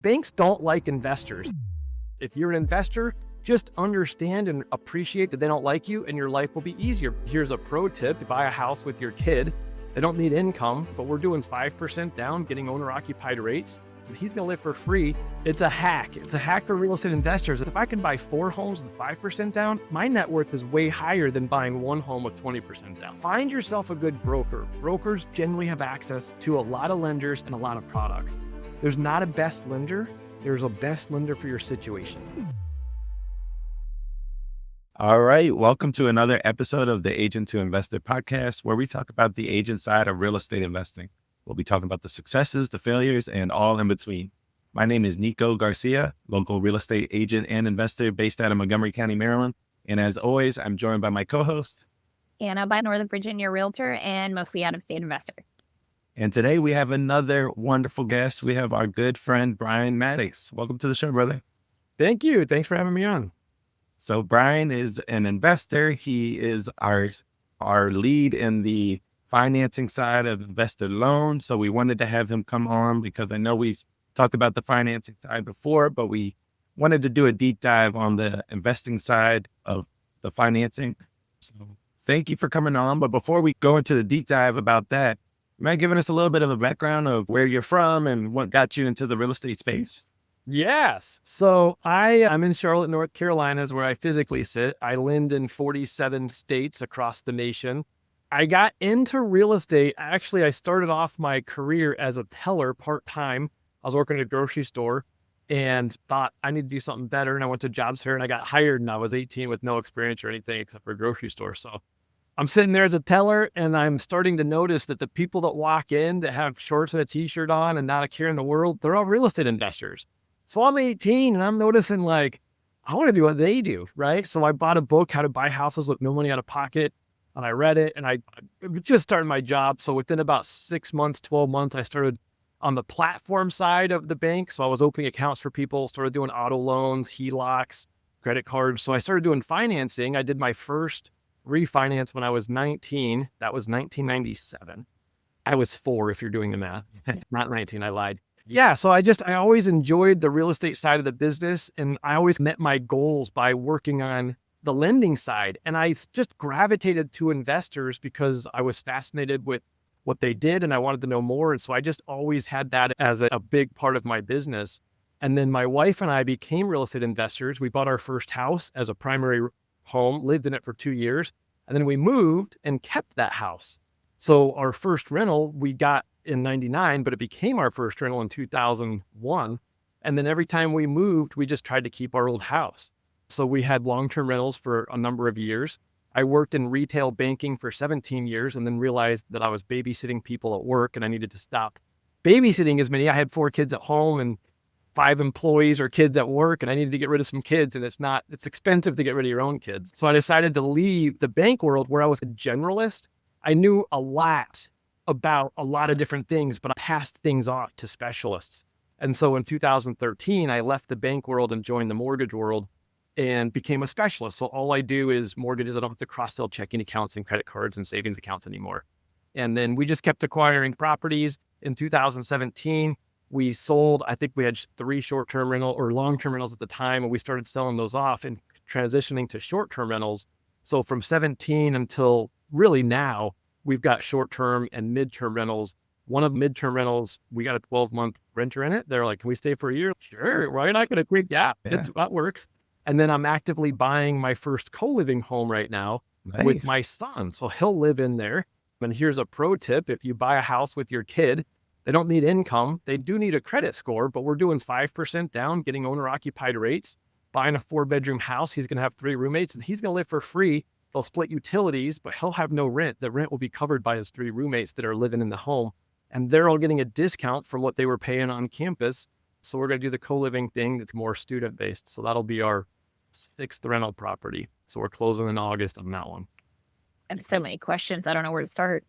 Banks don't like investors. If you're an investor, just understand and appreciate that they don't like you and your life will be easier. Here's a pro tip: to buy a house with your kid. They don't need income, but we're doing 5% down, getting owner-occupied rates. So he's gonna live for free. It's a hack. It's a hack for real estate investors. If I can buy 4 homes with 5% down, my net worth is way higher than buying 1 home with 20% down. Find yourself a good broker. Brokers generally have access to a lot of lenders and a lot of products. There's not a best lender. There's a best lender for your situation. All right. Welcome to another episode of the Agent to Investor podcast, where we talk about the agent side of real estate investing. We'll be talking about the successes, the failures, and all in between. My name is Nico Garcia, local real estate agent and investor based out of Montgomery County, Maryland. And as always, I'm joined by my co-host, Anna, by Northern Virginia realtor and mostly out-of-state investor. And today we have another wonderful guest. We have our good friend, Bryan Maddox. Welcome to the show, brother. Thank you. Thanks for having me on. So Bryan is an investor. He is our lead in the financing side of investor loans. So we wanted to have him come on because I know we've talked about the financing side before, but we wanted to do a deep dive on the investing side of the financing. So thank you for coming on. But before we go into the deep dive about that, you mind giving us a little bit of a background of where you're from and what got you into the real estate space? Yes. So I'm in Charlotte, North Carolina is where I physically sit. I lend in 47 states across the nation. I got into real estate. Actually, I started off my career as a teller part-time. I was working at a grocery store and thought I need to do something better. And I went to jobs fair and I got hired and I was 18 with no experience or anything except for a grocery store. So I'm sitting there as a teller and I'm starting to notice that the people that walk in that have shorts and a t-shirt on and not a care in the world, they're all real estate investors. So I'm 18 and I'm noticing I want to do what they do, right? So I bought a book, How to Buy Houses with No Money Out of Pocket, and I read it and I just started my job. So within about 6 months, 12 months, I started on the platform side of the bank. So I was opening accounts for people, started doing auto loans, HELOCs, credit cards. So I started doing financing. I did my first refinance when I was 19. That was 1997. I was 4 if you're doing the math, not 19, I lied. Yeah, so I always enjoyed the real estate side of the business, and I always met my goals by working on the lending side. And I just gravitated to investors because I was fascinated with what they did and I wanted to know more. And so I just always had that as a big part of my business. And then my wife and I became real estate investors. We bought our first house as a primary home, lived in it for 2 years, and then we moved and kept that house. So our first rental we got in 99, but it became our first rental in 2001. And then every time we moved, we just tried to keep our old house. So we had long-term rentals for a number of years. I worked in retail banking for 17 years and then realized that I was babysitting people at work and I needed to stop babysitting as many. I had 4 kids at home and 5 employees or kids at work, and I needed to get rid of some kids, and it's expensive to get rid of your own kids. So I decided to leave the bank world where I was a generalist. I knew a lot about a lot of different things, but I passed things off to specialists. And so in 2013, I left the bank world and joined the mortgage world and became a specialist. So all I do is mortgages. I don't have to cross-sell checking accounts and credit cards and savings accounts anymore. And then we just kept acquiring properties. In 2017, we sold, I think we had 3 short-term rental or long-term rentals at the time, and we started selling those off and transitioning to short-term rentals. So from 17 until really now, we've got short-term and mid-term rentals. One of midterm rentals, we got a 12-month renter in it. They're like, can we stay for a year? Sure. Why not going to quit? Yeah, that works. And then I'm actively buying my first co-living home right now with my son. So he'll live in there. And here's a pro tip. If you buy a house with your kid, they don't need income. They do need a credit score, but we're doing 5% down, getting owner-occupied rates, buying a 4-bedroom house. He's going to have 3 roommates and he's going to live for free. They'll split utilities, but he'll have no rent. The rent will be covered by his 3 roommates that are living in the home. And they're all getting a discount from what they were paying on campus. So we're going to do the co-living thing that's more student-based. So that'll be our 6th rental property. So we're closing in August on that one. I have so many questions. I don't know where to start.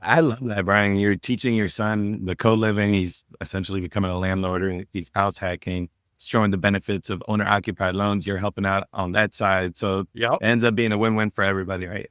I love that, Bryan. You're teaching your son the co-living. He's essentially becoming a landlord and he's house hacking, showing the benefits of owner-occupied loans. You're helping out on that side. So it ends up being a win-win for everybody, right?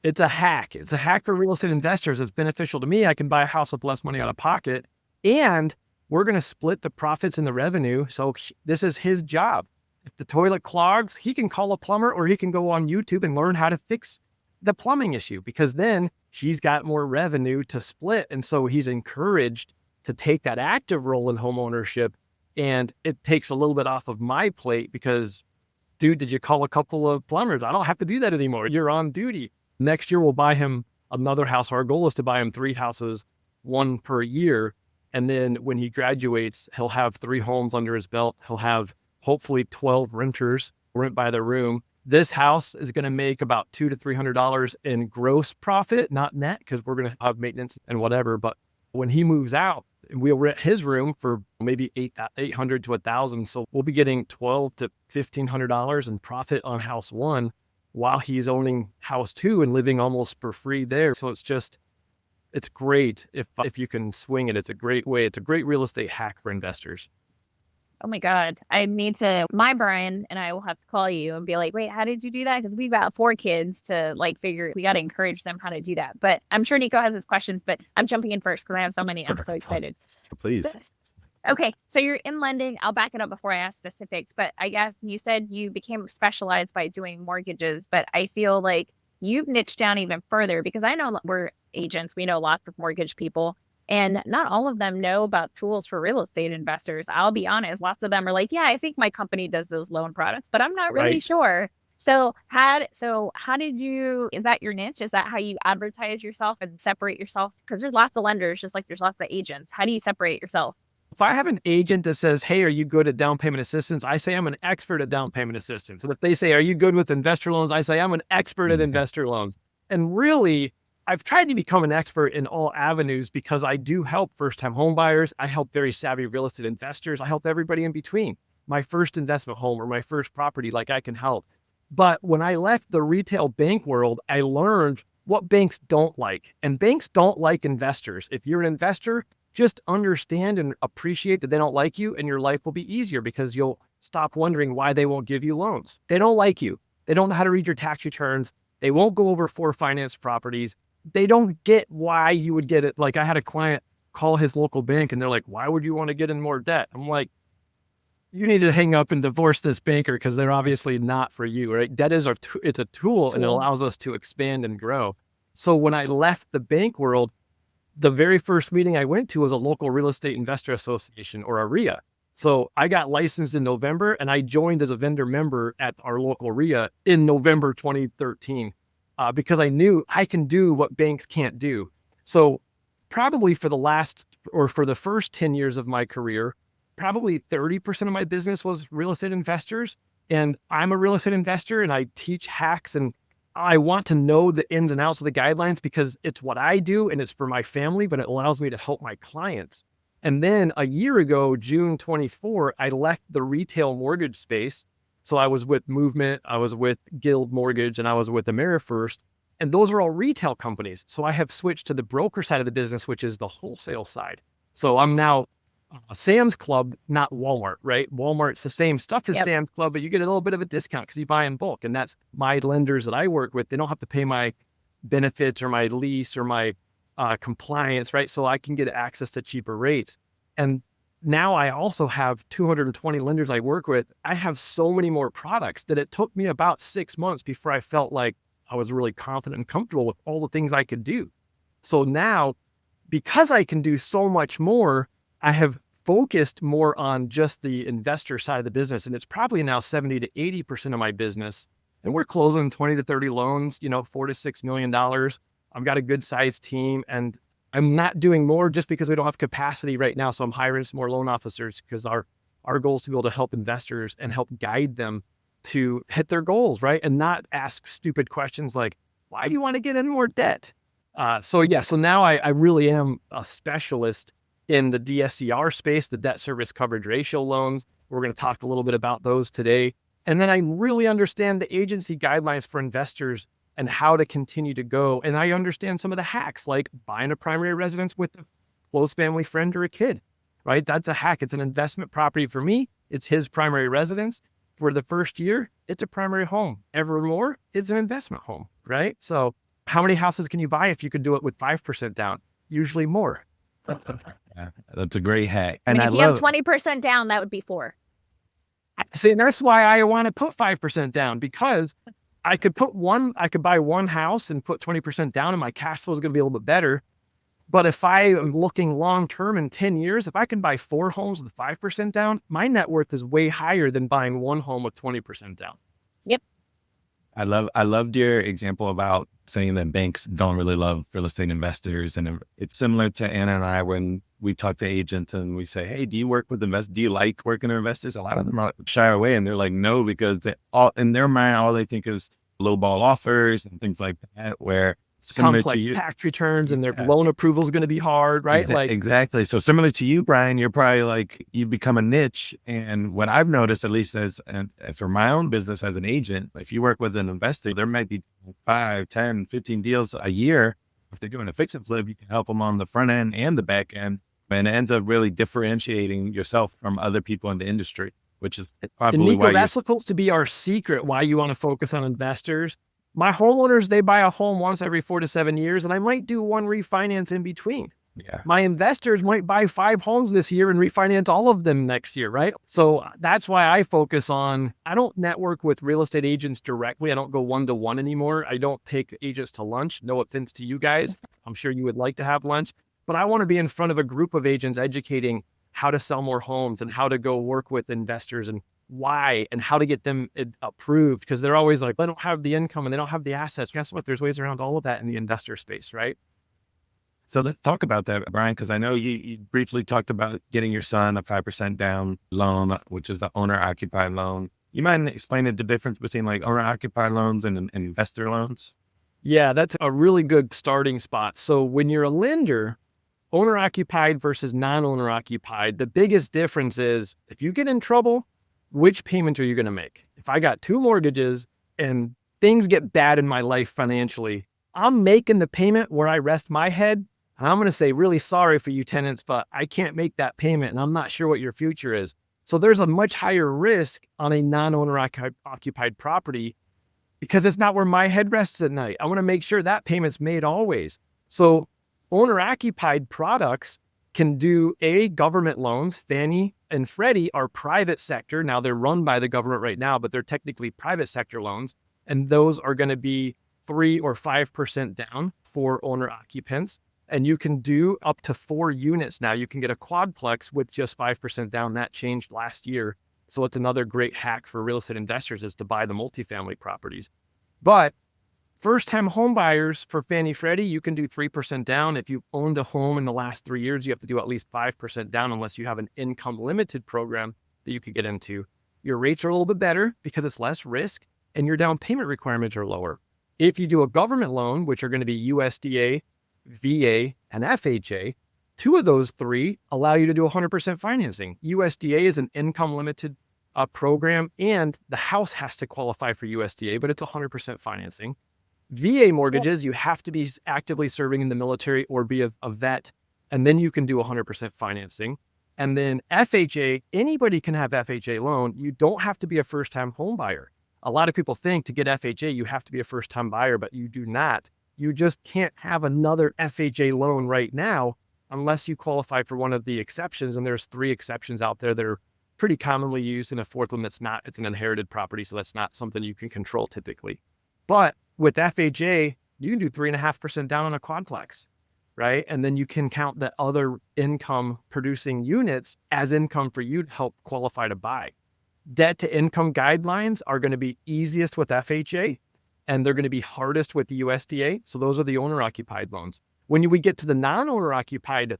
It's a hack. It's a hack for real estate investors. It's beneficial to me. I can buy a house with less money out of pocket. And we're going to split the profits and the revenue. So this is his job. If the toilet clogs, he can call a plumber or he can go on YouTube and learn how to fix the plumbing issue, because then he's got more revenue to split. And so he's encouraged to take that active role in home ownership. And it takes a little bit off of my plate because, dude, did you call a couple of plumbers? I don't have to do that anymore. You're on duty. Next year, we'll buy him another house. Our goal is to buy him 3 houses, 1 per year. And then when he graduates, he'll have 3 homes under his belt. He'll have hopefully 12 renters rent by the room. This house is going to make about $200 to $300 in gross profit, not net, because we're going to have maintenance and whatever. But when he moves out, we'll rent his room for maybe $800 to $1,000. So we'll be getting $1,200 to $1,500 in profit on house 1 while he's owning house 2 and living almost for free there. So it's great if you can swing it. It's a great way. It's a great real estate hack for investors. Oh my God. My Bryan and I will have to call you and be like, wait, how did you do that? Because we've got 4 kids to we got to encourage them how to do that. But I'm sure Nico has his questions, but I'm jumping in first because I have so many. I'm so excited. Please. Okay. So you're in lending. I'll back it up before I ask specifics, but I guess you said you became specialized by doing mortgages, but I feel like you've niched down even further, because I know we're agents. We know lots of mortgage people. And not all of them know about tools for real estate investors. I'll be honest. Lots of them are like, yeah, I think my company does those loan products, but I'm not really sure. So how did you, is that your niche? Is that how you advertise yourself and separate yourself? Because there's lots of lenders, just like there's lots of agents. How do you separate yourself? If I have an agent that says, hey, are you good at down payment assistance? I say I'm an expert at down payment assistance. And if they say, are you good with investor loans? I say I'm an expert at investor loans. And really, I've tried to become an expert in all avenues because I do help first-time home buyers. I help very savvy real estate investors. I help everybody in between. My first investment home or my first property, I can help. But when I left the retail bank world, I learned what banks don't like. And banks don't like investors. If you're an investor, just understand and appreciate that they don't like you, and your life will be easier because you'll stop wondering why they won't give you loans. They don't like you. They don't know how to read your tax returns. They won't go over 4 finance properties. They don't get why you would get it. Like, I had a client call his local bank and they're like, why would you want to get in more debt? I'm like, you need to hang up and divorce this banker because they're obviously not for you, right? Debt is it's a tool and it allows us to expand and grow. So when I left the bank world, the very first meeting I went to was a local real estate investor association, or a RIA. So I got licensed in November and I joined as a vendor member at our local RIA in November 2013. Because I knew I can do what banks can't do. So probably for the first 10 years of my career, probably 30% of my business was real estate investors. And I'm a real estate investor and I teach hacks, and I want to know the ins and outs of the guidelines because it's what I do and it's for my family, but it allows me to help my clients. And then a year ago, June 24, I left the retail mortgage space. So I was with Movement, I was with Guild Mortgage, and I was with AmeriFirst. And those are all retail companies. So I have switched to the broker side of the business, which is the wholesale side. So I'm now a Sam's Club, not Walmart, right? Walmart's the same stuff as Sam's Club, but you get a little bit of a discount because you buy in bulk. And that's my lenders that I work with. They don't have to pay my benefits or my lease or my compliance, right? So I can get access to cheaper rates. And now I also have 220 lenders I work with. I have so many more products that it took me about 6 months before I felt like I was really confident and comfortable with all the things I could do. So now, because I can do so much more, I have focused more on just the investor side of the business. And it's probably now 70 to 80% of my business. And we're closing 20 to 30 loans, $4 to $6 million. I've got a good sized team, and I'm not doing more just because we don't have capacity right now. So I'm hiring some more loan officers because our goal is to be able to help investors and help guide them to hit their goals, right? And not ask stupid questions like, why do you want to get in more debt? So now I really am a specialist in the DSCR space, the debt service coverage ratio loans. We're going to talk a little bit about those today. And then I really understand the agency guidelines for investors and how to continue to go. And I understand some of the hacks, like buying a primary residence with a close family friend or a kid, right? That's a hack. It's an investment property for me. It's his primary residence. For the first year, it's a primary home. Evermore, it's an investment home, right? So how many houses can you buy if you could do it with 5% down? Usually more. Yeah, that's a great hack. I And mean, I if you have love 20% down, that would be 4. See, and that's why I want to put 5% down, because I could buy one house and put 20% down and my cash flow is going to be a little bit better. But if I am looking long term in 10 years, if I can buy 4 homes with 5% down, my net worth is way higher than buying one home with 20% down. Yep. I loved your example about saying that banks don't really love real estate investors. And it's similar to Anna and I when we talk to agents and we say, hey, do you work with investors? Do you like working with investors? A lot of them are shy away and they're like, no, because in their mind, all they think is lowball offers and things like that, where similar to Complex you. tax returns and their Yeah. loan approval is going to be hard, right? Exactly. So similar to you, Brian, you're probably like, you become a niche. And what I've noticed, at least and for my own business as an agent, if you work with an investor, there might be 5, 10, 15 deals a year. If they're doing a fix and flip, you can help them on the front end and the back end. And it ends up really differentiating yourself from other people in the industry, which is And probably Nico, why that's supposed to be our secret, why you want to focus on investors. My homeowners, they buy a home once every 4 to 7 years, and I might do one refinance in between. Yeah. My investors might buy 5 homes this year and refinance all of them next year, right? So that's why I focus on, I don't network with real estate agents directly. I don't go one-to-one anymore. I don't take agents to lunch. No offense to you guys. I'm sure you would like to have lunch, but I want to be in front of a group of agents educating how to sell more homes and how to go work with investors and why and how to get them approved, because they're always like, they don't have the income and they don't have the assets. Guess what? There's ways around all of that in the investor space, right? So let's talk about that, Brian, because I know you briefly talked about getting your son a 5% down loan, which is the owner occupied loan. You mind explaining the difference between like owner occupied loans and investor loans? Yeah, that's a really good starting spot. So when you're a lender, owner occupied versus non-owner occupied, the biggest difference is if you get in trouble, which payment are you going to make? If I got 2 mortgages and things get bad in my life financially, I'm making the payment where I rest my head. And I'm going to say, really sorry for you tenants, but I can't make that payment and I'm not sure what your future is. So there's a much higher risk on a non-owner occupied property because it's not where my head rests at night. I want to make sure that payment's made always. So owner occupied products can do government loans. Fannie and Freddie are private sector. Now they're run by the government right now, but they're technically private sector loans. And those are going to be 3 or 5% down for owner occupants. And you can do up to 4 units now. You can get a quadplex with just 5% down. That changed last year. So it's another great hack for real estate investors is to buy the multifamily properties. But first-time home buyers for Fannie Freddie, you can do 3% down. If you've owned a home in the last 3 years, you have to do at least 5% down unless you have an income limited program that you could get into. Your rates are a little bit better because it's less risk and your down payment requirements are lower. If you do a government loan, which are going to be USDA, VA, and FHA, 2 of those 3 allow you to do 100% financing. USDA is an income limited program, and the house has to qualify for USDA, but it's 100% financing. VA mortgages, you have to be actively serving in the military or be a vet, and then you can do 100% financing. And then FHA, anybody can have FHA loan. You don't have to be a first-time home buyer. A lot of people think to get FHA, you have to be a first-time buyer, but you do not. You just can't have another FHA loan right now unless you qualify for one of the exceptions. And there's 3 exceptions out there that are pretty commonly used, and a 4th one that's not. It's an inherited property, so that's not something you can control typically. But with FHA, you can do 3.5% down on a quadplex, right? And then you can count the other income producing units as income for you to help qualify to buy. Debt to income guidelines are going to be easiest with FHA, and they're going to be hardest with the USDA. So those are the owner occupied loans. When we get to the non-owner occupied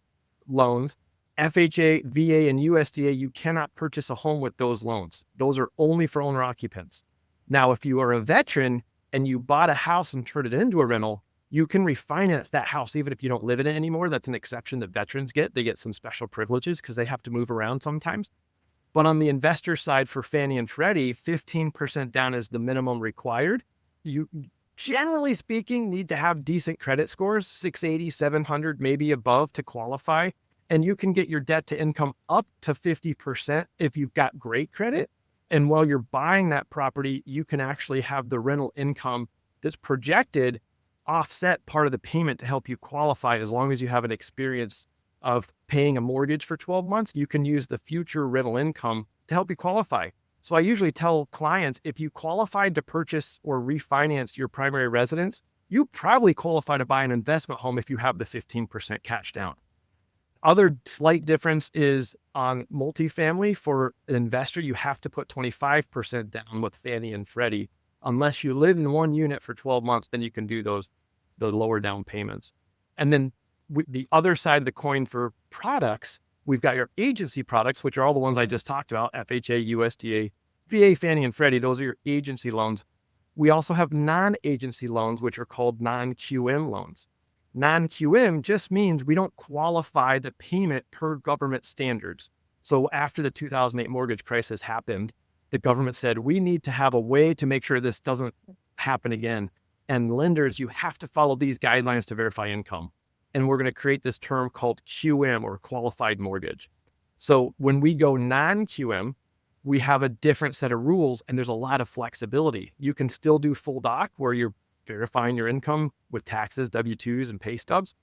loans, FHA, VA, and USDA, you cannot purchase a home with those loans. Those are only for owner occupants. Now, if you are a veteran and you bought a house and turned it into a rental, you can refinance that house even if you don't live in it anymore. That's an exception that veterans get. They get some special privileges because they have to move around sometimes. But on the investor side for Fannie and Freddie, 15% down is the minimum required. You, generally speaking, need to have decent credit scores, 680, 700, maybe above to qualify. And you can get your debt to income up to 50% if you've got great credit. And while you're buying that property, you can actually have the rental income that's projected offset part of the payment to help you qualify as long as you have an experienced of paying a mortgage for 12 months, you can use the future rental income to help you qualify. So I usually tell clients, if you qualified to purchase or refinance your primary residence, you probably qualify to buy an investment home if you have the 15% cash down. Other slight difference is on multifamily. For an investor, you have to put 25% down with Fannie and Freddie. Unless you live in one unit for 12 months, then you can do the lower down payments. And then the other side of the coin for products, we've got your agency products, which are all the ones I just talked about: FHA, USDA, VA, Fannie and Freddie. Those are your agency loans. We also have non-agency loans, which are called non-QM loans. Non-QM just means we don't qualify the payment per government standards. So after the 2008 mortgage crisis happened, the government said, we need to have a way to make sure this doesn't happen again. And lenders, you have to follow these guidelines to verify income. And we're going to create this term called QM, or qualified mortgage. So when we go non-QM, we have a different set of rules, and there's a lot of flexibility. You can still do full doc, where you're verifying your income with taxes, W-2s, and pay stubs,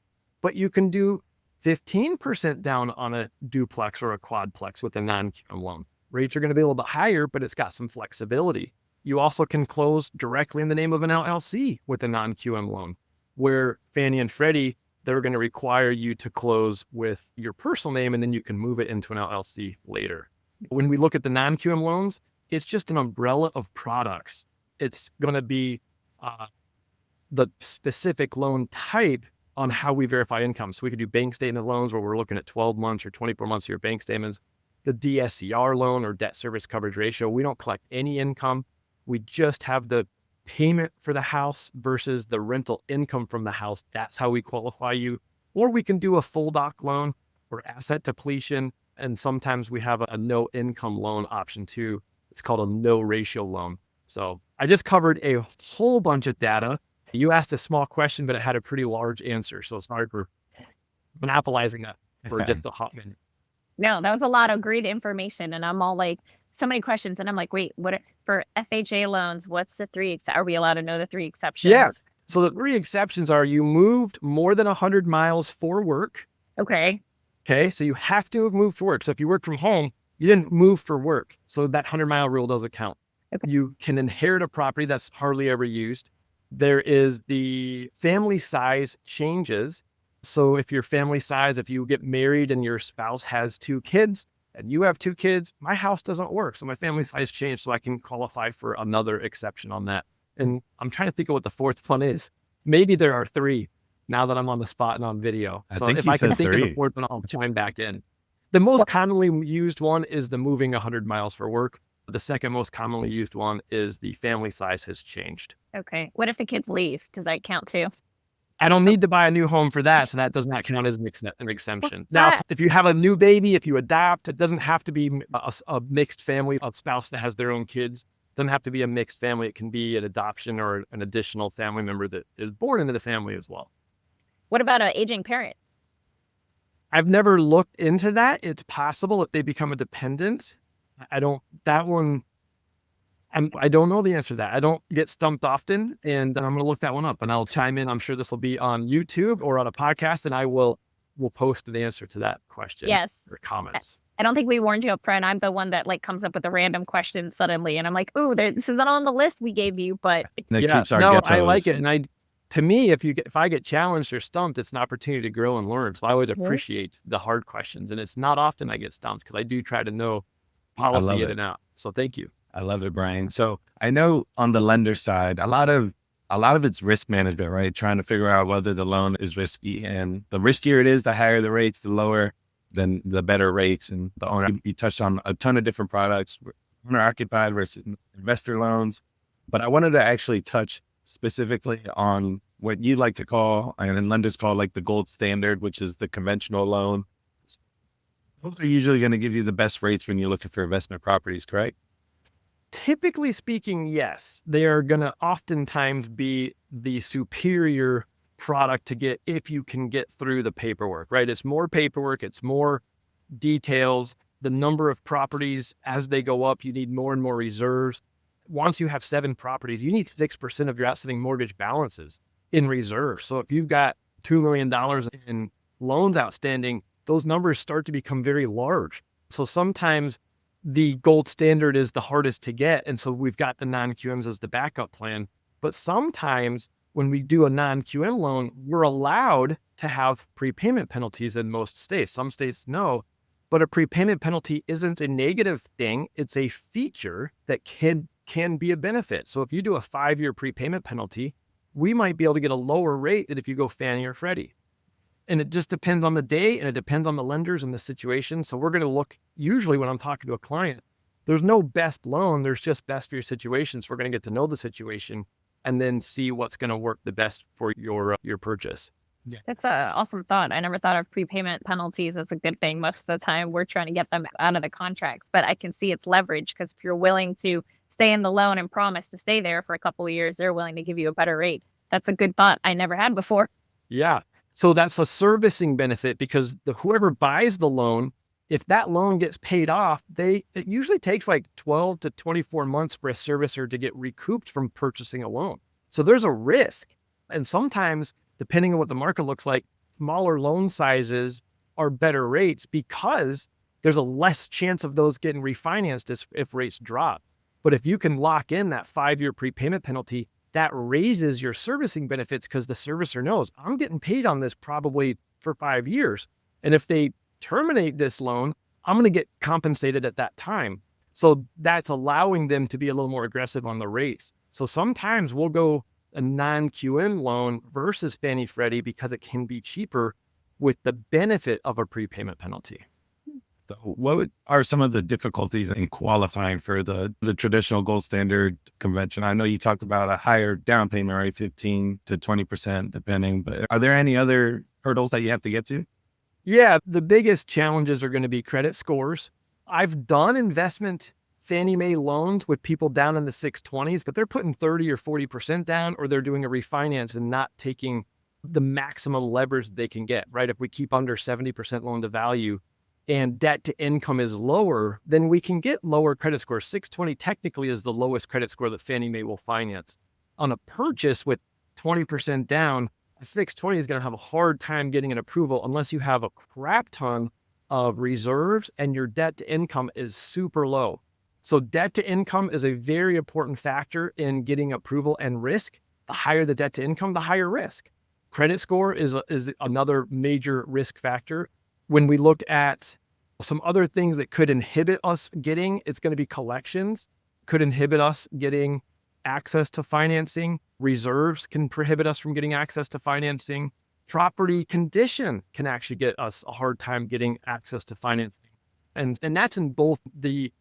but you can do 15% down on a duplex or a quadplex with a non-QM loan. Rates are going to be a little bit higher, but it's got some flexibility. You also can close directly in the name of an LLC with a non-QM loan, where Fannie and Freddie, they're going to require you to close with your personal name, and then you can move it into an LLC later. When we look at the non-QM loans, it's just an umbrella of products. It's going to be the specific loan type on how we verify income. So we could do bank statement loans, where we're looking at 12 months or 24 months of your bank statements. The DSCR loan, or debt service coverage ratio, we don't collect any income. We just have the payment for the house versus the rental income from the house. That's how we qualify you. Or we can do a full doc loan or asset depletion. And sometimes we have a no income loan option too. It's called a no ratio loan. So I just covered a whole bunch of data. You asked a small question, but it had a pretty large answer. So sorry for monopolizing that for just a hot minute. No, that was a lot of great information. And I'm all like, so many questions. And I'm like, wait, for FHA loans, what's the three? Are we allowed to know the three exceptions? Yeah. So the three exceptions are: you moved more than 100 miles for work. Okay. Okay. So you have to have moved for work. So if you work from home, you didn't move for work. So that 100-mile rule doesn't count. Okay. You can inherit a property that's hardly ever used. There is the family size changes. So if your family size, if you get married and your spouse has 2 kids and you have 2 kids, my house doesn't work. So my family size changed, so I can qualify for another exception on that. And I'm trying to think of what the fourth one is. Maybe there are 3 now that I'm on the spot and on video. So if I can think of the fourth one, I'll chime back in. The most commonly used one is the moving 100 miles for work. The second most commonly used one is the family size has changed. Okay. What if the kids leave? Does that count too? I don't need to buy a new home for that, so that does not count as an exemption. Now, if you have a new baby, if you adopt, it doesn't have to be a mixed family, a spouse that has their own kids. It doesn't have to be a mixed family. It can be an adoption or an additional family member that is born into the family as well. What about an aging parent? I've never looked into that. It's possible if they become a dependent. I don't know the answer to that. I don't get stumped often, and I'm going to look that one up and I'll chime in. I'm sure this will be on YouTube or on a podcast, and I will post the answer to that question. Yes. Or comments. I don't think we warned you up front. I'm the one that comes up with a random question suddenly, and I'm like, "Ooh, this is not on the list we gave you." But I like it, and to me, if I get challenged or stumped, it's an opportunity to grow and learn. So I would appreciate the hard questions, and it's not often I get stumped because I do try to know policy in and out. So thank you. I love it, Bryan. So I know on the lender side, a lot of it's risk management, right? Trying to figure out whether the loan is risky, and the riskier it is, the higher the rates, the lower, then the better rates. And the owner, you touched on a ton of different products, owner occupied versus investor loans. But I wanted to actually touch specifically on what you like to call, and lenders call, like the gold standard, which is the conventional loan. Those are usually going to give you the best rates when you're looking for investment properties, correct? Typically speaking, yes. They are going to oftentimes be the superior product to get if you can get through the paperwork, right? It's more paperwork, it's more details. The number of properties, as they go up, you need more and more reserves. Once you have 7 properties, you need 6% of your outstanding mortgage balances in reserve. So if you've got $2 million in loans outstanding, those numbers start to become very large. So sometimes the gold standard is the hardest to get. And so we've got the non-QMs as the backup plan. But sometimes when we do a non-QM loan, we're allowed to have prepayment penalties in most states. Some states no, but a prepayment penalty isn't a negative thing. It's a feature that can be a benefit. So if you do a 5-year prepayment penalty, we might be able to get a lower rate than if you go Fannie or Freddie. And it just depends on the day, and it depends on the lenders and the situation. So we're going to look, usually when I'm talking to a client, there's no best loan. There's just best for your situation. So we're going to get to know the situation and then see what's going to work the best for your purchase. Yeah. That's an awesome thought. I never thought of prepayment penalties as a good thing. Most of the time, we're trying to get them out of the contracts, but I can see it's leverage because if you're willing to stay in the loan and promise to stay there for a couple of years, they're willing to give you a better rate. That's a good thought I never had before. Yeah. So that's a servicing benefit because whoever buys the loan, if that loan gets paid off, it usually takes like 12 to 24 months for a servicer to get recouped from purchasing a loan. So there's a risk. And sometimes, depending on what the market looks like, smaller loan sizes are better rates because there's a less chance of those getting refinanced if rates drop. But if you can lock in that 5-year prepayment penalty, that raises your servicing benefits because the servicer knows I'm getting paid on this probably for 5 years. And if they terminate this loan, I'm going to get compensated at that time. So that's allowing them to be a little more aggressive on the rates. So sometimes we'll go a non-QM loan versus Fannie Freddie because it can be cheaper with the benefit of a prepayment penalty. So what are some of the difficulties in qualifying for the traditional gold standard convention? I know you talked about a higher down payment rate, 15 to 20%, depending, but are there any other hurdles that you have to get to? Yeah, the biggest challenges are going to be credit scores. I've done investment Fannie Mae loans with people down in the 620s, but they're putting 30 or 40% down, or they're doing a refinance and not taking the maximum leverage they can get, right? If we keep under 70% loan to value and debt to income is lower, then we can get lower credit scores. 620 technically is the lowest credit score that Fannie Mae will finance. On a purchase with 20% down, a 620 is going to have a hard time getting an approval unless you have a crap ton of reserves and your debt to income is super low. So debt to income is a very important factor in getting approval and risk. The higher the debt to income, the higher risk. Credit score is another major risk factor. When we look at some other things that could inhibit us getting, it's going to be collections, could inhibit us getting access to financing. Reserves can prohibit us from getting access to financing. Property condition can actually get us a hard time getting access to financing. And that's in both the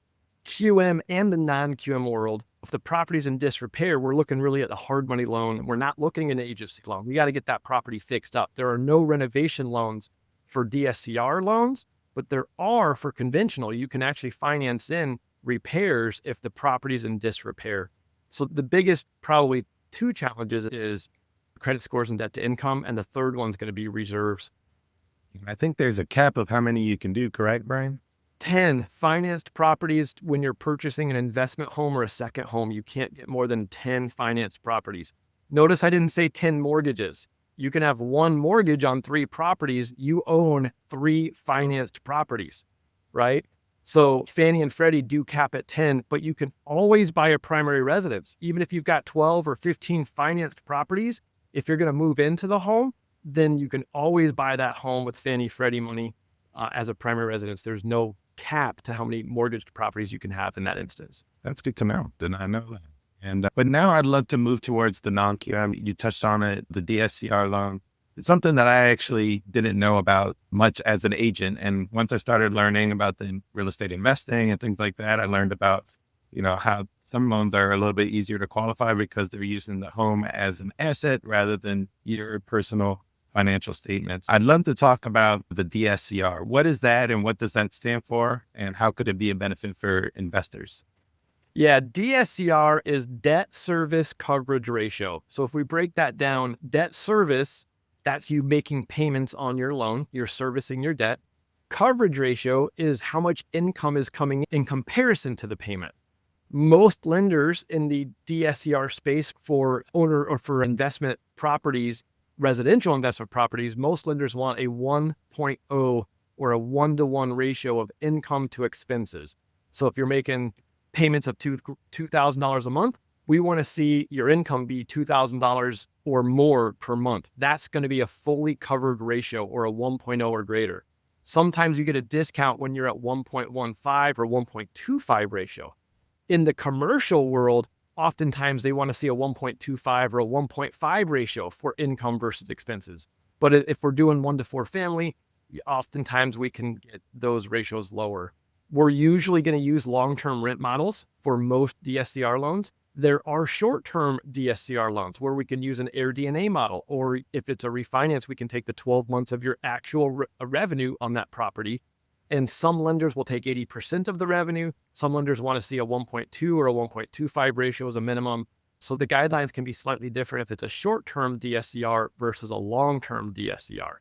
QM and the non-QM world. If the property's in disrepair, we're looking really at the hard money loan. We're not looking at an agency loan. We got to get that property fixed up. There are no renovation loans for DSCR loans, but there are for conventional. You can actually finance in repairs if the property's in disrepair. So the biggest probably 2 challenges is credit scores and debt to income. And the third one's going to be reserves. I think there's a cap of how many you can do, correct, Bryan? 10 financed properties. When you're purchasing an investment home or a second home, you can't get more than 10 financed properties. Notice I didn't say 10 mortgages. You can have 1 mortgage on 3 properties. You own 3 financed properties, right? So Fannie and Freddie do cap at 10, but you can always buy a primary residence. Even if you've got 12 or 15 financed properties, if you're going to move into the home, then you can always buy that home with Fannie Freddie money as a primary residence. There's no cap to how many mortgaged properties you can have in that instance. That's good to know. Did not know that. And but now I'd love to move towards the non-QM. You touched on it, the DSCR loan. It's something that I actually didn't know about much as an agent. And once I started learning about the real estate investing and things like that, I learned about, how some loans are a little bit easier to qualify because they're using the home as an asset rather than your personal financial statements. I'd love to talk about the DSCR. What is that and what does that stand for? And how could it be a benefit for investors? Yeah, DSCR is debt service coverage ratio. So if we break that down, debt service, that's you making payments on your loan, you're servicing your debt. Coverage ratio is how much income is coming in comparison to the payment. Most lenders in the DSCR space for owner or for investment properties, residential investment properties, most lenders want a 1.0 or a 1-to-1 ratio of income to expenses. So if you're making payments of $2,000 a month, we want to see your income be $2,000 or more per month. That's going to be a fully covered ratio, or a 1.0 or greater. Sometimes you get a discount when you're at 1.15 or 1.25 ratio. In the commercial world, oftentimes they want to see a 1.25 or a 1.5 ratio for income versus expenses. But if we're doing 1-to-4 family, oftentimes we can get those ratios lower. We're usually going to use long-term rent models for most DSCR loans. There are short-term DSCR loans where we can use an AirDNA model, or if it's a refinance, we can take the 12 months of your actual revenue on that property. And some lenders will take 80% of the revenue. Some lenders want to see a 1.2 or a 1.25 ratio as a minimum. So the guidelines can be slightly different if it's a short-term DSCR versus a long-term DSCR.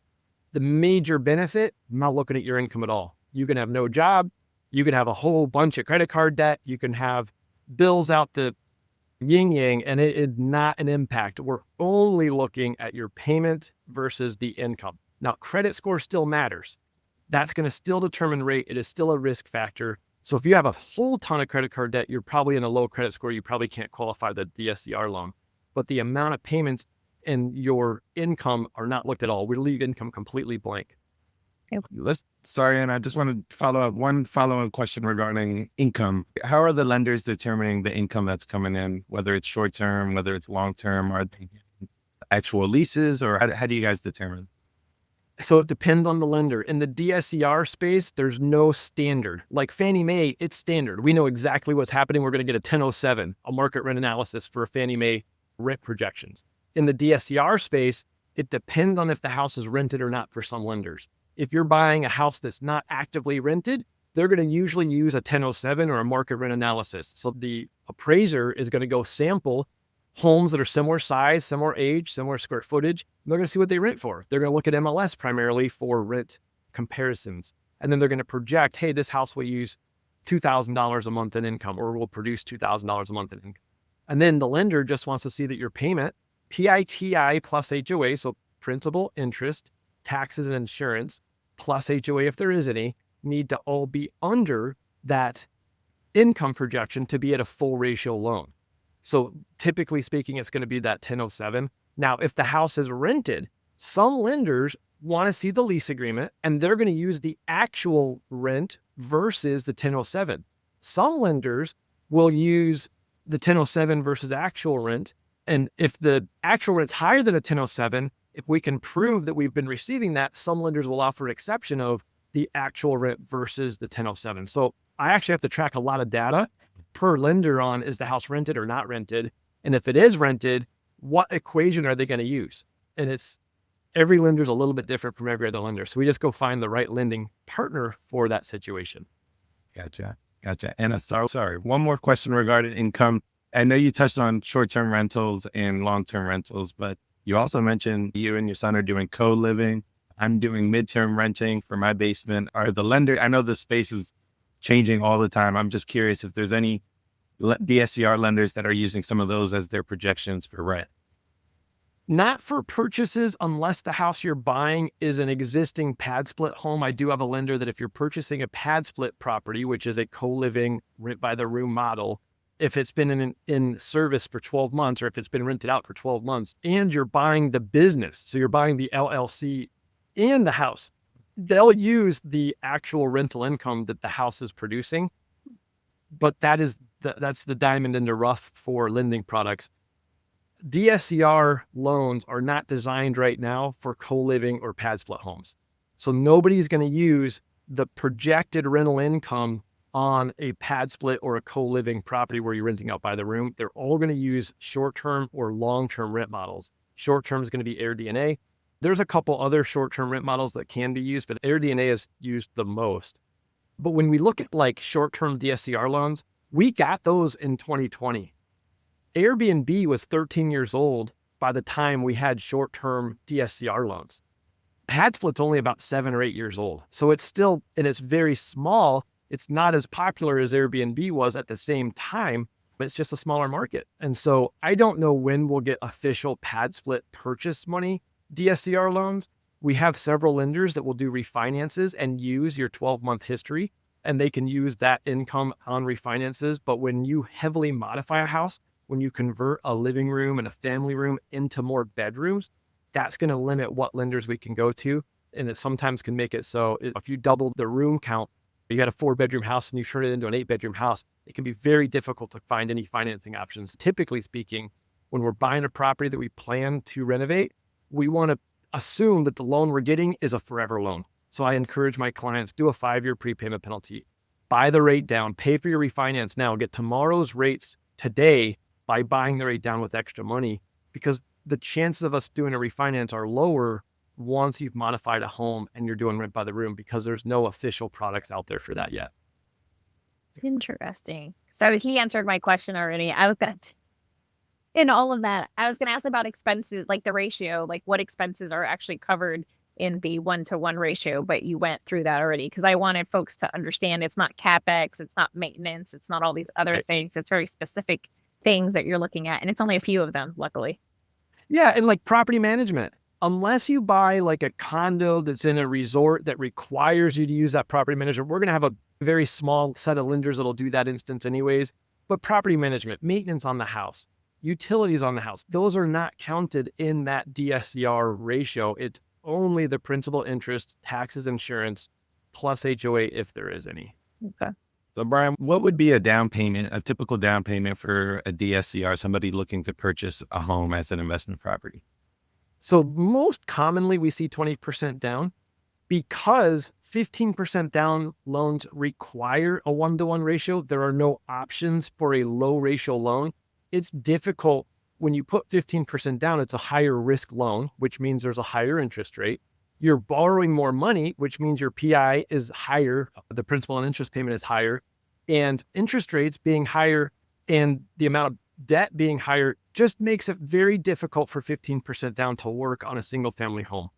The major benefit, I'm not looking at your income at all. You can have no job. You can have a whole bunch of credit card debt. You can have bills out the yin yang, and it is not an impact. We're only looking at your payment versus the income. Now, credit score still matters. That's going to still determine rate. It is still a risk factor. So if you have a whole ton of credit card debt, you're probably in a low credit score. You probably can't qualify the DSCR loan. But the amount of payments and your income are not looked at all. We leave income completely blank. Sorry, and I just want to follow up one follow-up question regarding income. How are the lenders determining the income that's coming in, whether it's short-term, whether it's long-term? Are they actual leases, or how do you guys determine? So it depends on the lender. In the DSCR space, there's no standard. Like Fannie Mae, it's standard. We know exactly what's happening. We're going to get a 1007, a market rent analysis for Fannie Mae rent projections. In the DSCR space, it depends on if the house is rented or not for some lenders. If you're buying a house that's not actively rented, they're going to usually use a 1007 or a market rent analysis. So the appraiser is going to go sample homes that are similar size, similar age, similar square footage. They're going to see what they rent for. They're going to look at MLS primarily for rent comparisons. And then they're going to project, hey, this house will use $2,000 a month in income, or will produce $2,000 a month in income. And then the lender just wants to see that your payment, PITI plus HOA, so principal, interest, taxes, and insurance, plus HOA if there is any, need to all be under that income projection to be at a full ratio loan. So typically speaking, it's going to be that 1007. Now, if the house is rented, some lenders want to see the lease agreement, and they're going to use the actual rent versus the 1007. Some lenders will use the 1007 versus actual rent. And if the actual rent's higher than a 1007, if we can prove that we've been receiving that, some lenders will offer an exception of the actual rent versus the 1007. So I actually have to track a lot of data per lender on, is the house rented or not rented? And if it is rented, what equation are they going to use? And it's every lender is a little bit different from every other lender. So we just go find the right lending partner for that situation. Gotcha. And sorry, one more question regarding income. I know you touched on short-term rentals and long-term rentals, but you also mentioned you and your son are doing co-living. I'm doing midterm renting for my basement. Are the lender, I know the space is changing all the time. I'm just curious if there's any DSCR lenders that are using some of those as their projections for rent. Not for purchases unless the house you're buying is an existing pad split home. I do have a lender that if you're purchasing a pad split property, which is a co-living rent by the room model, if it's been in service for 12 months, or if it's been rented out for 12 months, and you're buying the business, so you're buying the LLC and the house, they'll use the actual rental income that the house is producing. But that's the diamond in the rough for lending products. DSCR loans are not designed right now for co-living or pad split homes. So nobody's going to use the projected rental income on a pad split or a co-living property where you're renting out by the room. They're all going to use short-term or long-term rent models. Short-term is going to be AirDNA. There's a couple other short-term rent models that can be used, but AirDNA is used the most. But when we look at like short-term DSCR loans, we got those in 2020. Airbnb was 13 years old by the time we had short-term DSCR loans. Pad split's only about 7 or 8 years old. So it's still, and it's very small. It's not as popular as Airbnb was at the same time, but it's just a smaller market. And so I don't know when we'll get official pad split purchase money DSCR loans, We have several lenders that will do refinances and use your 12-month history, and they can use that income on refinances. But when you heavily modify a house, when you convert a living room and a family room into more bedrooms, that's going to limit what lenders we can go to. And it sometimes can make it so if you double the room count, you got a 4-bedroom house and you turn it into an 8-bedroom house, it can be very difficult to find any financing options. Typically speaking, when we're buying a property that we plan to renovate, we want to assume that the loan we're getting is a forever loan. So I encourage my clients, do a 5-year prepayment penalty, buy the rate down, pay for your refinance now, get tomorrow's rates today by buying the rate down with extra money, because the chances of us doing a refinance are lower once you've modified a home and you're doing rent by the room, because there's no official products out there for that yet. Interesting. So he answered my question already. I was going to, in all of that, I was going to ask about expenses, like the ratio, like what expenses are actually covered in the 1-to-1 ratio, but you went through that already, because I wanted folks to understand it's not CapEx, it's not maintenance, it's not all these other things. It's very specific things that you're looking at, and it's only a few of them, luckily. Yeah, and like property management, unless you buy like a condo that's in a resort that requires you to use that property manager, we're going to have a very small set of lenders that'll do that instance anyways. But property management, maintenance on the house, utilities on the house, those are not counted in that DSCR ratio. It's only the principal, interest, taxes, insurance, plus HOA if there is any. Okay. So Bryan, what would be a down payment, a typical down payment for a DSCR, somebody looking to purchase a home as an investment property? So most commonly we see 20% down, because 15% down loans require a 1-to-1 ratio. There are no options for a low ratio loan. It's difficult when you put 15% down, it's a higher risk loan, which means there's a higher interest rate. You're borrowing more money, which means your PI is higher. The principal and interest payment is higher, and interest rates being higher and the amount of debt being higher just makes it very difficult for 15% down to work on a single family home.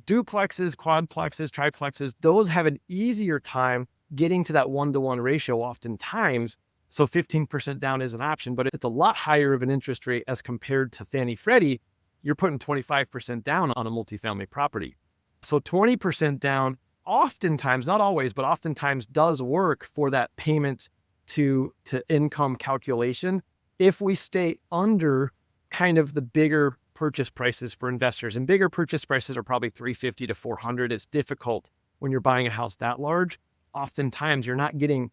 Duplexes, quadplexes, triplexes, those have an easier time getting to that 1-to-1 ratio oftentimes. So 15% down is an option, but it's a lot higher of an interest rate as compared to Fannie Freddie. You're putting 25% down on a multifamily property. So 20% down oftentimes, not always, but oftentimes does work for that payment to income calculation if we stay under kind of the bigger purchase prices for investors. And bigger purchase prices are probably $350 to $400. It's difficult when you're buying a house that large. Oftentimes you're not getting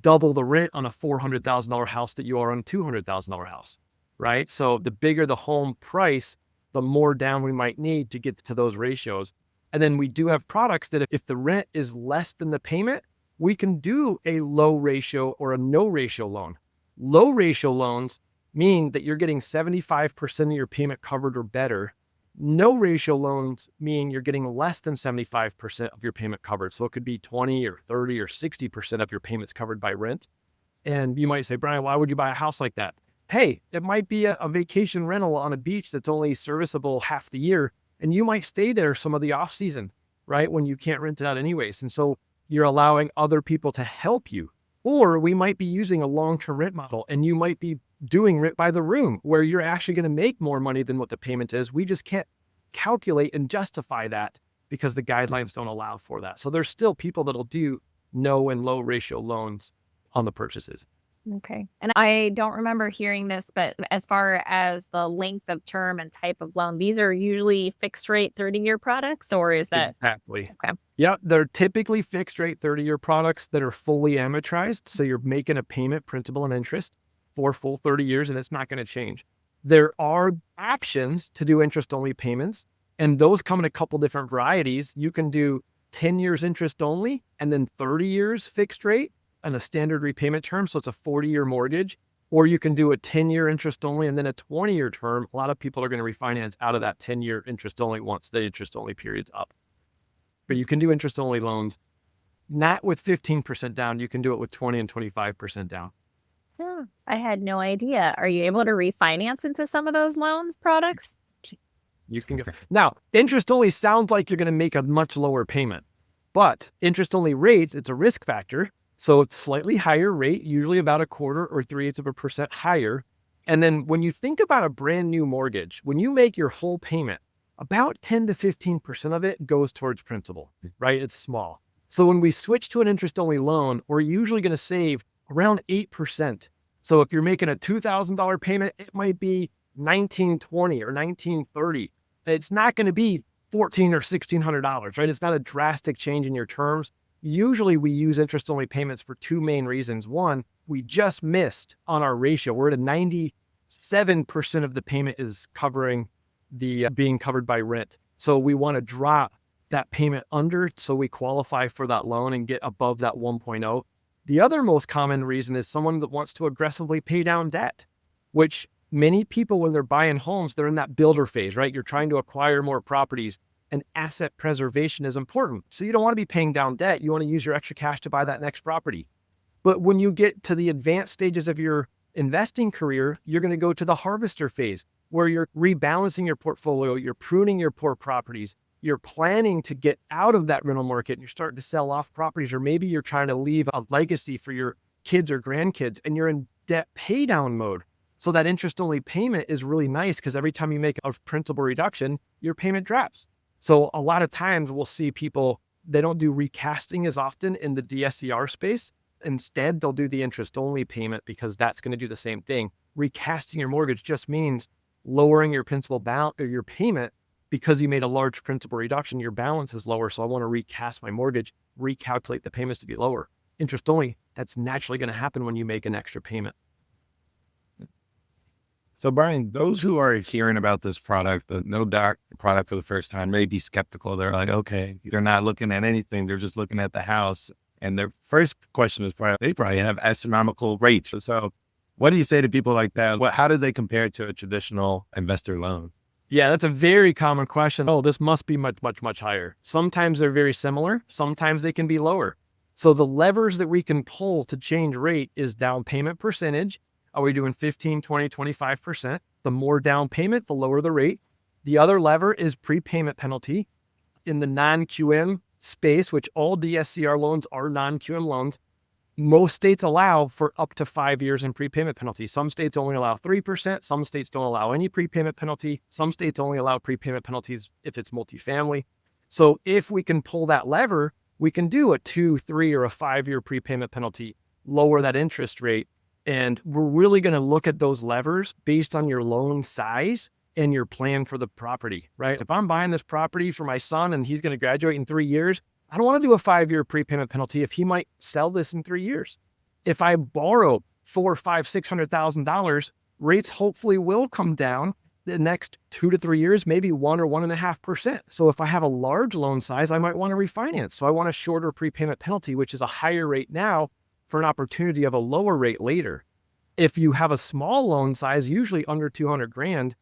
double the rent on a $400,000 house that you are on a $200,000 house, right? So the bigger the home price, the more down we might need to get to those ratios. And then we do have products that if the rent is less than the payment, we can do a low ratio or a no ratio loan. Low ratio loans mean that you're getting 75% of your payment covered or better. No ratio loans mean you're getting less than 75% of your payment covered. So it could be 20 or 30 or 60% of your payments covered by rent. And you might say, Bryan, why would you buy a house like that? Hey, it might be a vacation rental on a beach that's only serviceable half the year. And you might stay there some of the off season, right? When you can't rent it out anyways. And so you're allowing other people to help you. Or we might be using a long-term rent model, and you might be doing rent by the room where you're actually going to make more money than what the payment is. We just can't calculate and justify that because the guidelines don't allow for that. So there's still people that'll do no and low ratio loans on the purchases. Okay. And I don't remember hearing this, but as far as the length of term and type of loan, these are usually fixed rate 30-year products, or is that? Exactly. Okay. Yeah, they're typically fixed rate 30-year products that are fully amortized. So you're making a payment, principal and interest for full 30 years, and it's not going to change. There are options to do interest only payments, and those come in a couple different varieties. You can do 10 years interest only and then 30 years fixed rate and a standard repayment term. So it's a 40-year mortgage, or you can do a 10-year interest only and then a 20-year term. A lot of people are going to refinance out of that 10-year interest only once the interest only period's up. But you can do interest only loans, not with 15% down. You can do it with 20 and 25% down. Oh, I had no idea. Are you able to refinance into some of those loans products? You can go. Now, interest only sounds like you're going to make a much lower payment, but interest only rates, it's a risk factor. So it's slightly higher rate, usually about 1/4 or 0.3% higher. And then when you think about a brand new mortgage, when you make your whole payment, about 10 to 15% of it goes towards principal, right? It's small. So when we switch to an interest-only loan, we're usually going to save around 8%. So if you're making a $2,000 payment, it might be $1,920 or $1,930. It's not going to be $1,400 or $1,600, right? It's not a drastic change in your terms. Usually we use interest-only payments for two main reasons. One, we just missed on our ratio. We're at a 97% of the payment is covering the being covered by rent. So we want to drop that payment under so we qualify for that loan and get above that 1.0. The other most common reason is someone that wants to aggressively pay down debt, which many people, when they're buying homes, they're in that builder phase, right? You're trying to acquire more properties, and asset preservation is important. So you don't want to be paying down debt. You want to use your extra cash to buy that next property. But when you get to the advanced stages of your investing career, you're going to go to the harvester phase where you're rebalancing your portfolio, you're pruning your poor properties, you're planning to get out of that rental market and you're starting to sell off properties, or maybe you're trying to leave a legacy for your kids or grandkids and you're in debt pay down mode. So that interest only payment is really nice because every time you make a principal reduction, your payment drops. So a lot of times we'll see people, they don't do recasting as often in the DSCR space. Instead, they'll do the interest only payment because that's going to do the same thing. Recasting your mortgage just means lowering your principal balance or your payment because you made a large principal reduction. Your balance is lower. So I want to recast my mortgage, recalculate the payments to be lower. Interest only, that's naturally going to happen when you make an extra payment. So Bryan, those who are hearing about this product, the no doc product for the first time, may be skeptical. They're like, okay, they're not looking at anything. They're just looking at the house. And their first question is they probably have astronomical rates. So what do you say to people like that? How do they compare to a traditional investor loan? Yeah, that's a very common question. Oh, this must be much, much, much higher. Sometimes they're very similar. Sometimes they can be lower. So the levers that we can pull to change rate is down payment percentage. Are we doing 15, 20, 25%? The more down payment, the lower the rate. The other lever is prepayment penalty. In the non-QM space, which all DSCR loans are non-QM loans, most states allow for up to 5 years in prepayment penalty. Some states only allow 3%. Some states don't allow any prepayment penalty. Some states only allow prepayment penalties if it's multifamily. So if we can pull that lever, we can do a 2, 3, or a 5-year prepayment penalty, lower that interest rate. And we're really going to look at those levers based on your loan size and your plan for the property, right? If I'm buying this property for my son and he's going to graduate in 3 years, I don't want to do a 5-year prepayment penalty if he might sell this in 3 years. If I borrow $400,000, $500,000, $600,000, rates hopefully will come down the next 2 to 3 years, maybe 1 or 1.5%. So if I have a large loan size, I might want to refinance. So I want a shorter prepayment penalty, which is a higher rate now for an opportunity of a lower rate later. If you have a small loan size, usually under 200 grand,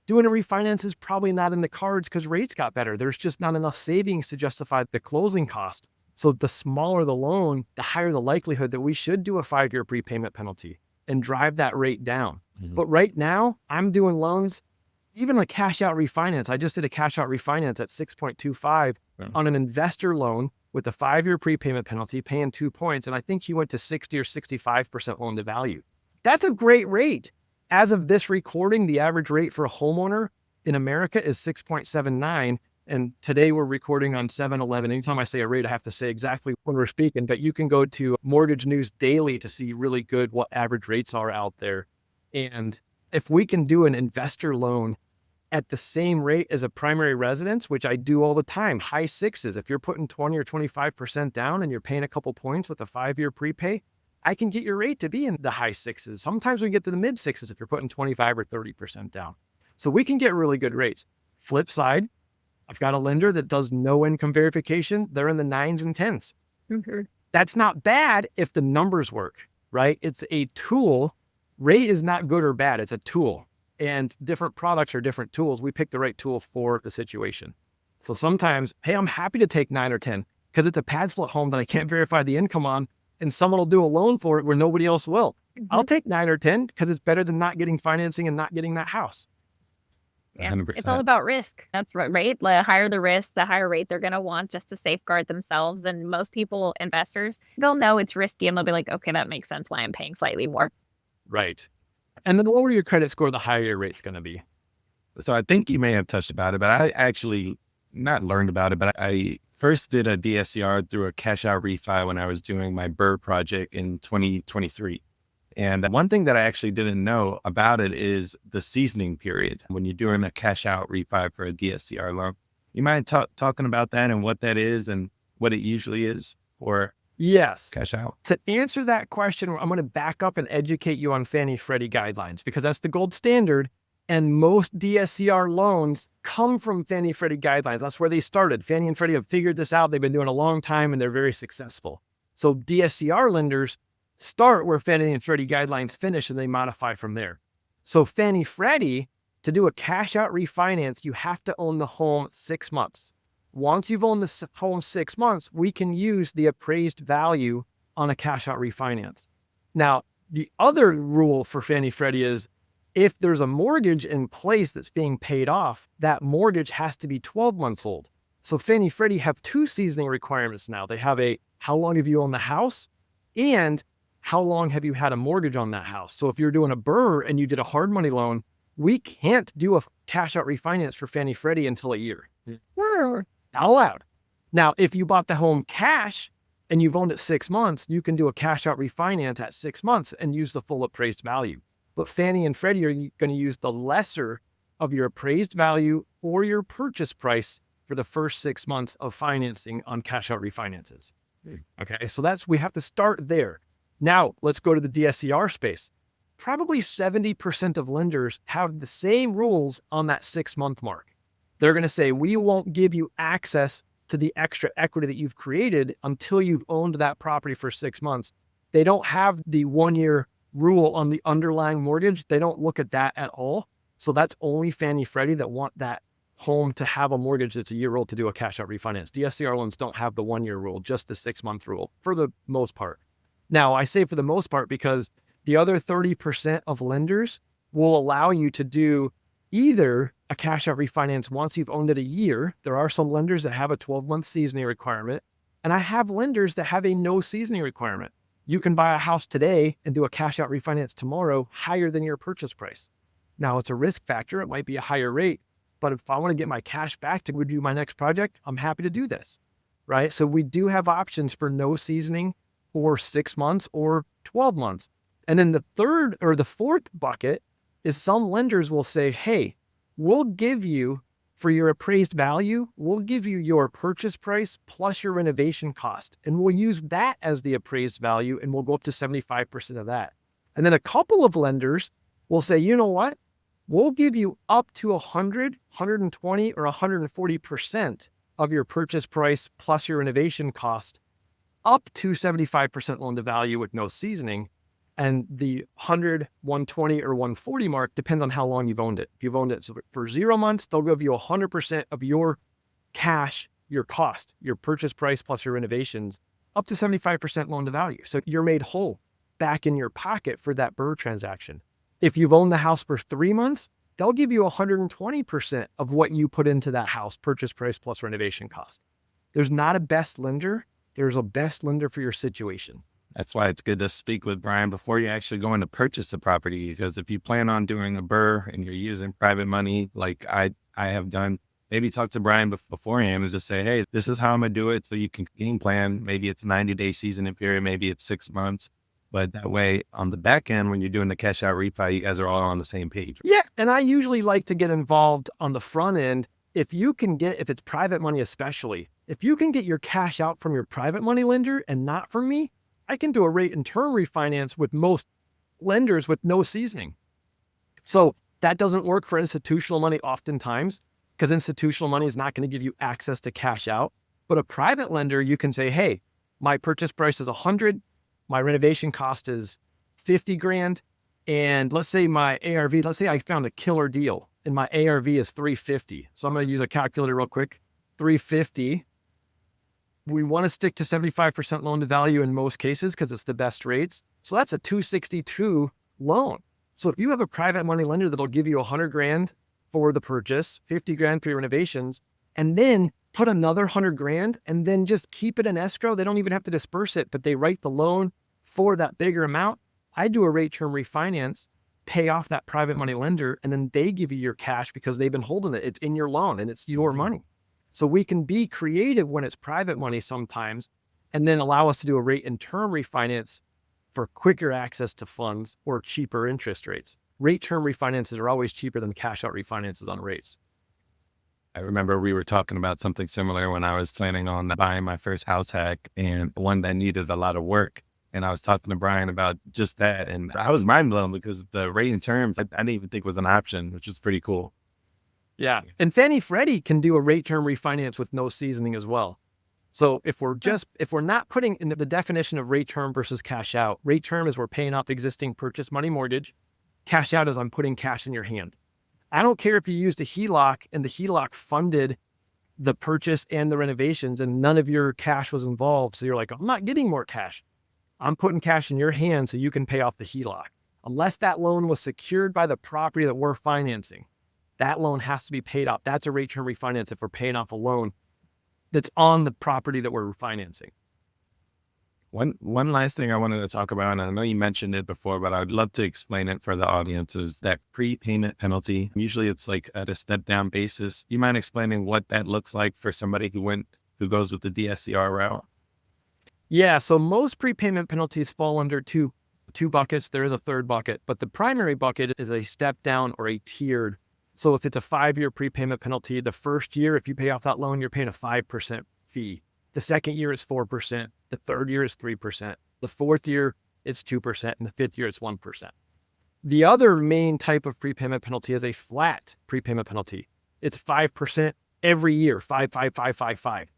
doing a refinance is probably not in the cards because rates got better. There's just not enough savings to justify the closing cost. So the smaller the loan, the higher the likelihood that we should do a 5-year prepayment penalty and drive that rate down. Mm-hmm. But right now, I'm doing loans, even a cash out refinance. I just did a cash out refinance at 6.25 on an investor loan with a 5-year prepayment penalty, paying 2 points. And I think he went to 60 or 65% loan to value. That's a great rate. As of this recording, the average rate for a homeowner in America is 6.79. And today we're recording on 7/11. Anytime I say a rate, I have to say exactly when we're speaking, but you can go to Mortgage News Daily to see really good what average rates are out there. And if we can do an investor loan at the same rate as a primary residence, which I do all the time, high sixes, if you're putting 20 or 25% down and you're paying a couple points with a 5-year prepay, I can get your rate to be in the high sixes. Sometimes we get to the mid sixes if you're putting 25 or 30% down. So we can get really good rates. Flip side, I've got a lender that does no income verification. They're in the 9s and 10s. Mm-hmm. That's not bad if the numbers work, right? It's a tool. Rate is not good or bad. It's a tool. And different products are different tools. We pick the right tool for the situation. So sometimes, hey, I'm happy to take 9 or 10 because it's a pad split home that I can't verify the income on, and someone will do a loan for it where nobody else will. Mm-hmm. I'll take 9 or 10 because it's better than not getting financing and not getting that house. Yeah, 100%. It's all about risk. That's right. The higher the risk, the higher rate they're going to want just to safeguard themselves. And most people, investors, they'll know it's risky and they'll be like, okay, that makes sense why I'm paying slightly more. Right. And then the lower your credit score, the higher your rate's going to be. So I think you may have touched about it, but I actually not learned about it, but I first did a DSCR through a cash out refi when I was doing my Burr project in 2023. And one thing that I actually didn't know about it is the seasoning period when you're doing a cash out refi for a DSCR loan. You mind talking about that and what that is and what it usually is for Yes. cash out? To answer that question, I'm going to back up and educate you on Fannie Freddie guidelines because that's the gold standard. And most DSCR loans come from Fannie Freddie guidelines. That's where they started. Fannie and Freddie have figured this out. They've been doing it a long time and they're very successful. So DSCR lenders start where Fannie and Freddie guidelines finish and they modify from there. So Fannie Freddie, to do a cash out refinance, you have to own the home 6 months. Once you've owned the home 6 months, we can use the appraised value on a cash out refinance. Now, the other rule for Fannie Freddie is if there's a mortgage in place that's being paid off, that mortgage has to be 12 months old. So Fannie Freddie have two seasoning requirements now. They have a how long have you owned the house and how long have you had a mortgage on that house? So if you're doing a Burr and you did a hard money loan, we can't do a cash out refinance for Fannie Freddie until a year. Not allowed. Now, if you bought the home cash and you've owned it 6 months, you can do a cash out refinance at 6 months and use the full appraised value. But Fannie and Freddie are going to use the lesser of your appraised value or your purchase price for the first 6 months of financing on cash out refinances. Okay, so we have to start there. Now, let's go to the DSCR space. Probably 70% of lenders have the same rules on that 6-month mark. They're going to say, we won't give you access to the extra equity that you've created until you've owned that property for 6 months. They don't have the 1-year rule on the underlying mortgage. They don't look at that at all. So that's only Fannie Freddie that want that home to have a mortgage that's a year old to do a cash out refinance. DSCR loans don't have the 1-year rule, just the 6-month rule for the most part. Now, I say for the most part because the other 30% of lenders will allow you to do either a cash out refinance once you've owned it a year. There are some lenders that have a 12-month seasoning requirement, and I have lenders that have a no seasoning requirement. You can buy a house today and do a cash out refinance tomorrow higher than your purchase price. Now, it's a risk factor. It might be a higher rate, but if I want to get my cash back to do my next project, I'm happy to do this, right? So we do have options for no seasoning or 6 months or 12 months. And then the third or the fourth bucket is some lenders will say, hey, we'll give you for your appraised value, we'll give you your purchase price plus your renovation cost. And we'll use that as the appraised value and we'll go up to 75% of that. And then a couple of lenders will say, you know what? We'll give you up to 100, 120, or 140% of your purchase price plus your renovation cost up to 75% loan to value with no seasoning. And the 100, 120, or 140 mark depends on how long you've owned it. If you've owned it for 0 months, they'll give you 100% of your cash, your cost, your purchase price plus your renovations, up to 75% loan to value. So you're made whole back in your pocket for that Burr transaction. If you've owned the house for 3 months, they'll give you 120% of what you put into that house, purchase price plus renovation cost. There's not a best lender. There's a best lender for your situation. That's why it's good to speak with Bryan before you actually go in to purchase the property. Because if you plan on doing a Burr and you're using private money, like I have done, maybe talk to Bryan beforehand and just say, hey, this is how I'm going to do it. So you can game plan. Maybe it's 90-day seasoning period. Maybe it's 6 months. But that way on the back end, when you're doing the cash out refi, you guys are all on the same page. Yeah. And I usually like to get involved on the front end. If it's private money, especially, if you can get your cash out from your private money lender and not from me, I can do a rate and term refinance with most lenders with no seasoning. So that doesn't work for institutional money oftentimes because institutional money is not going to give you access to cash out. But a private lender, you can say, hey, my purchase price is 100. My renovation cost is 50 grand. And let's say my ARV, let's say I found a killer deal and my ARV is 350. So I'm going to use a calculator real quick. 350. We want to stick to 75% loan to value in most cases because it's the best rates. So that's a 262 loan. So if you have a private money lender that'll give you 100 grand for the purchase, 50 grand for your renovations, and then put another 100 grand and then just keep it in escrow. They don't even have to disperse it, but they write the loan for that bigger amount. I do a rate term refinance pay off that private money lender, and then they give you your cash because they've been holding it. It's in your loan and it's your money. So we can be creative when it's private money sometimes, and then allow us to do a rate and term refinance for quicker access to funds or cheaper interest rates. Rate term refinances are always cheaper than cash out refinances on rates. I remember we were talking about something similar when I was planning on buying my first house hack, and one that needed a lot of work. And I was talking to Bryan about just that. And I was mind blown because the rate and terms, I didn't even think was an option, which is pretty cool. Yeah. And Fannie Freddie can do a rate term refinance with no seasoning as well. So if we're not putting in the definition of rate term versus cash out, rate term is we're paying off existing purchase money mortgage. Cash out is I'm putting cash in your hand. I don't care if you used a HELOC and the HELOC funded the purchase and the renovations and none of your cash was involved. So you're like, I'm not getting more cash. I'm putting cash in your hand so you can pay off the HELOC. Unless that loan was secured by the property that we're financing, that loan has to be paid off. That's a rate term refinance if we're paying off a loan that's on the property that we're refinancing. One last thing I wanted to talk about, and I know you mentioned it before, but I'd love to explain it for the audience, is that prepayment penalty. Usually it's like at a step down basis. You mind explaining what that looks like for somebody who goes with the DSCR route? Yeah, so most prepayment penalties fall under two buckets. There is a third bucket, but the primary bucket is a step down or a tiered. So if it's a 5-year prepayment penalty, the first year, if you pay off that loan, you're paying a 5% fee. The second year is 4%. The third year is 3%. The fourth year, it's 2%. And the fifth year, it's 1%. The other main type of prepayment penalty is a flat prepayment penalty. It's 5% every year, 5, 5, 5, 5, 5.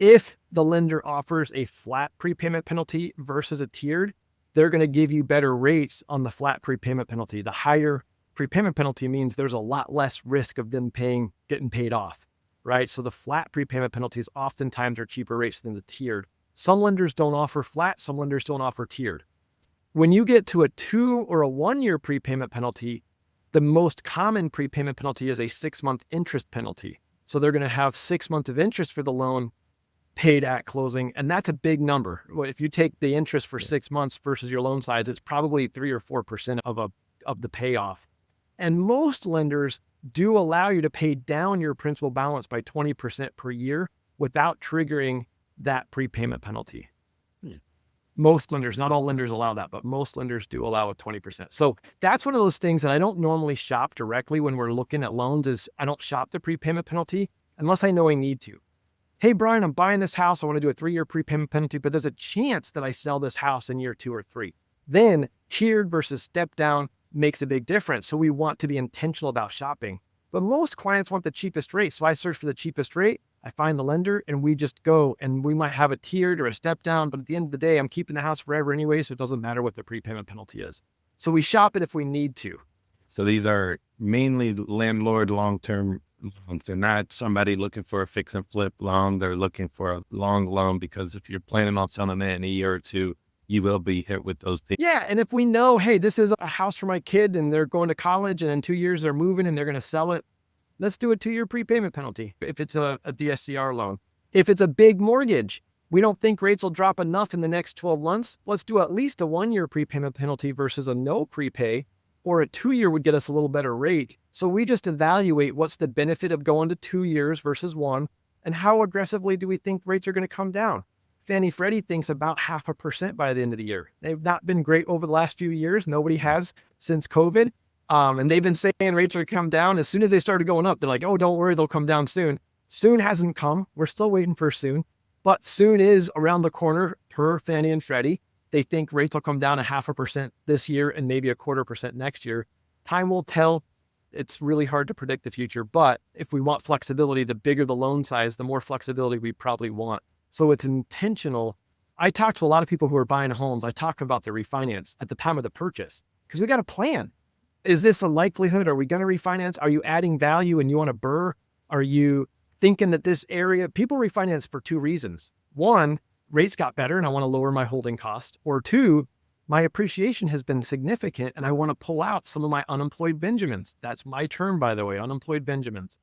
If the lender offers a flat prepayment penalty versus a tiered, they're going to give you better rates on the flat prepayment penalty. The higher prepayment penalty means there's a lot less risk of them getting paid off, right? So the flat prepayment penalties oftentimes are cheaper rates than the tiered. Some lenders don't offer flat, some lenders don't offer tiered. When you get to a 2 or a 1-year prepayment penalty, the most common prepayment penalty is a 6-month interest penalty. So they're going to have 6 months of interest for the loan paid at closing. And that's a big number. If you take the interest for 6 months versus your loan size, it's probably 3 or 4% of the payoff. And most lenders do allow you to pay down your principal balance by 20% per year without triggering that prepayment penalty. Most lenders, not all lenders allow that, but most lenders do allow a 20%. So that's one of those things that I don't normally shop directly when we're looking at loans. Is I don't shop the prepayment penalty unless I know I need to. Hey, Bryan, I'm buying this house. I want to do a 3-year prepayment penalty, but there's a chance that I sell this house in year 2 or 3. Then tiered versus step down makes a big difference. So we want to be intentional about shopping. But most clients want the cheapest rate. So I search for the cheapest rate. I find the lender and we just go, and we might have a tiered or a step down, but at the end of the day, I'm keeping the house forever anyway. So it doesn't matter what the prepayment penalty is. So we shop it if we need to. So these are mainly landlord long-term loans. They're not somebody looking for a fix and flip loan. They're looking for a long loan, because if you're planning on selling it in a year or two, you will be hit with those things. Yeah. And if we know, hey, this is a house for my kid and they're going to college and in 2 years they're moving and they're going to sell it, let's do a 2-year prepayment penalty if it's a DSCR loan. If it's a big mortgage, we don't think rates will drop enough in the next 12 months. Let's do at least a 1-year prepayment penalty versus a no prepay, or a 2-year would get us a little better rate. So we just evaluate what's the benefit of going to 2 years versus 1, and how aggressively do we think rates are going to come down. Fannie Freddie thinks about 0.5% by the end of the year. They've not been great over the last few years. Nobody has since COVID. And they've been saying rates are going to come down. As soon as they started going up, they're like, oh, don't worry, they'll come down soon. Soon hasn't come. We're still waiting for soon. But soon is around the corner per Fannie and Freddie. They think rates will come down 0.5% this year and maybe 0.25% next year. Time will tell. It's really hard to predict the future. But if we want flexibility, the bigger the loan size, the more flexibility we probably want. So it's intentional. I talk to a lot of people who are buying homes. I talk about the refinance at the time of the purchase because we got a plan. Is this a likelihood? Are we going to refinance? Are you adding value and you want to burr? Are you thinking that this area, people refinance for 2 reasons. 1, rates got better and I want to lower my holding cost. Or 2, my appreciation has been significant and I want to pull out some of my unemployed Benjamins. That's my term, by the way, unemployed Benjamins.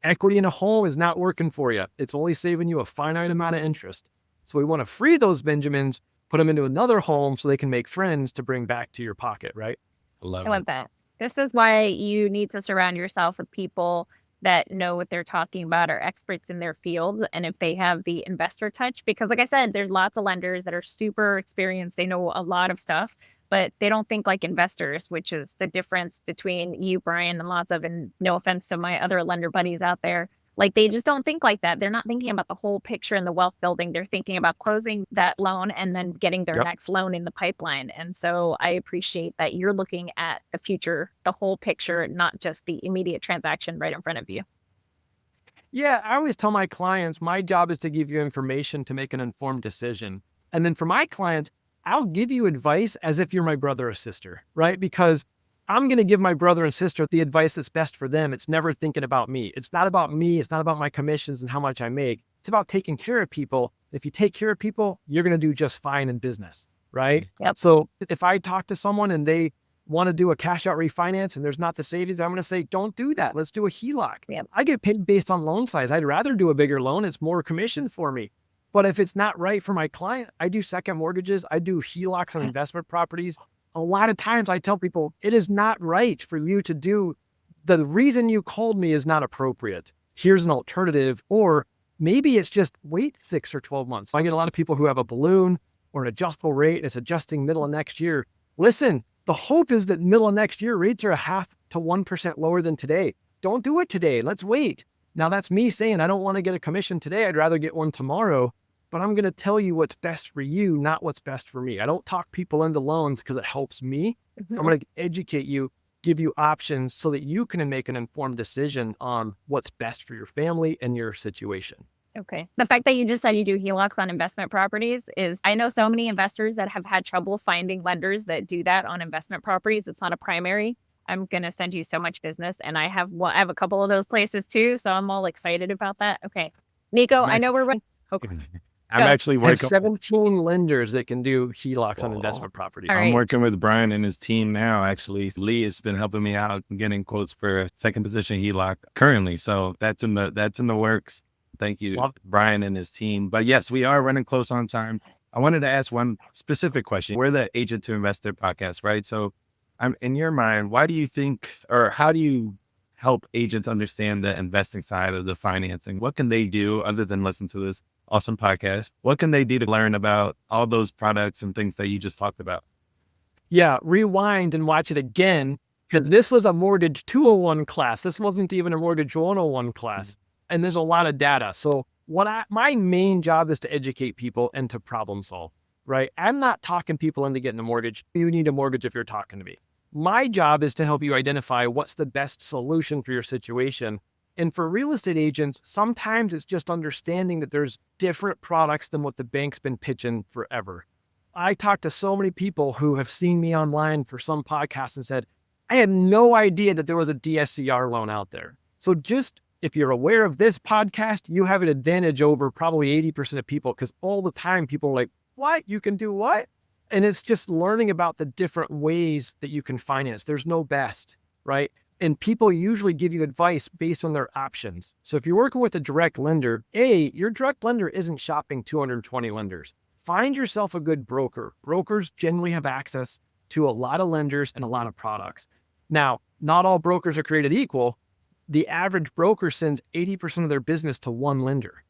Equity in a home is not working for you. It's only saving you a finite amount of interest. So we want to free those Benjamins, put them into another home so they can make friends to bring back to your pocket, right? I love that. This is why you need to surround yourself with people that know what they're talking about, are experts in their fields, and if they have the investor touch, because like I said, there's lots of lenders that are super experienced. They know a lot of stuff, but they don't think like investors, which is the difference between you, Brian, and lots of, and no offense to my other lender buddies out there, like they just don't think like that. They're not thinking about the whole picture and the wealth building. They're thinking about closing that loan and then getting their Yep. next loan in the pipeline. And so I appreciate that you're looking at the future, the whole picture, not just the immediate transaction right in front of you. Yeah, I always tell my clients, my job is to give you information to make an informed decision. And then for my clients, I'll give you advice as if you're my brother or sister, right? Because I'm going to give my brother and sister the advice that's best for them. It's never thinking about me. It's not about me. It's not about my commissions and how much I make. It's about taking care of people. If you take care of people, you're going to do just fine in business, right? Yep. So if I talk to someone and they want to do a cash out refinance and there's not the savings, I'm going to say, don't do that. Let's do a HELOC. Yep. I get paid based on loan size. I'd rather do a bigger loan. It's more commission for me. But if it's not right for my client, I do second mortgages. I do HELOCs on investment properties. A lot of times I tell people it is not right for you to do. The reason you called me is not appropriate. Here's an alternative. Or maybe it's just wait 6 or 12 months. I get a lot of people who have a balloon or an adjustable rate. And it's adjusting middle of next year. Listen, the hope is that middle of next year rates are 0.5 to 1% lower than today. Don't do it today. Let's wait. Now that's me saying I don't want to get a commission today. I'd rather get one tomorrow. But I'm going to tell you what's best for you, not what's best for me. I don't talk people into loans because it helps me. I'm going to educate you, give you options so that you can make an informed decision on what's best for your family and your situation. Okay. The fact that you just said you do HELOCs on investment properties is, I know so many investors that have had trouble finding lenders that do that on investment properties. It's not a primary. I'm going to send you so much business. And I have a couple of those places too. So I'm all excited about that. Okay. Nico, I know we're running. Okay. I'm Go. actually I have working. 17 lenders that can do HELOCs on investment properties. All I'm right. working with Brian and his team now. Actually, Lee has been helping me out getting quotes for a second position HELOC currently. So that's in the works. Thank you, Love it. Brian and his team. But yes, we are running close on time. I wanted to ask one specific question. We're the Agent to Investor podcast, right? So in your mind, why do you think, or how do you help agents understand the investing side of the financing? What can they do other than listen to this awesome podcast? What can they do to learn about all those products and things that you just talked about? Yeah, rewind and watch it again, because this was a mortgage 201 class. This wasn't even a mortgage 101 class. And there's a lot of data. So my main job is to educate people and to problem solve, right? I'm not talking people into getting a mortgage. You need a mortgage if you're talking to me. My job is to help you identify what's the best solution for your situation. And for real estate agents, sometimes it's just understanding that there's different products than what the bank's been pitching forever. I talk to so many people who have seen me online for some podcast and said, I had no idea that there was a DSCR loan out there. So just if you're aware of this podcast, you have an advantage over probably 80% of people, because all the time people are like, what? You can do what? And it's just learning about the different ways that you can finance. There's no best, right? And people usually give you advice based on their options. So if you're working with a direct lender, your direct lender isn't shopping 220 lenders. Find yourself a good broker. Brokers generally have access to a lot of lenders and a lot of products. Now, not all brokers are created equal. The average broker sends 80% of their business to one lender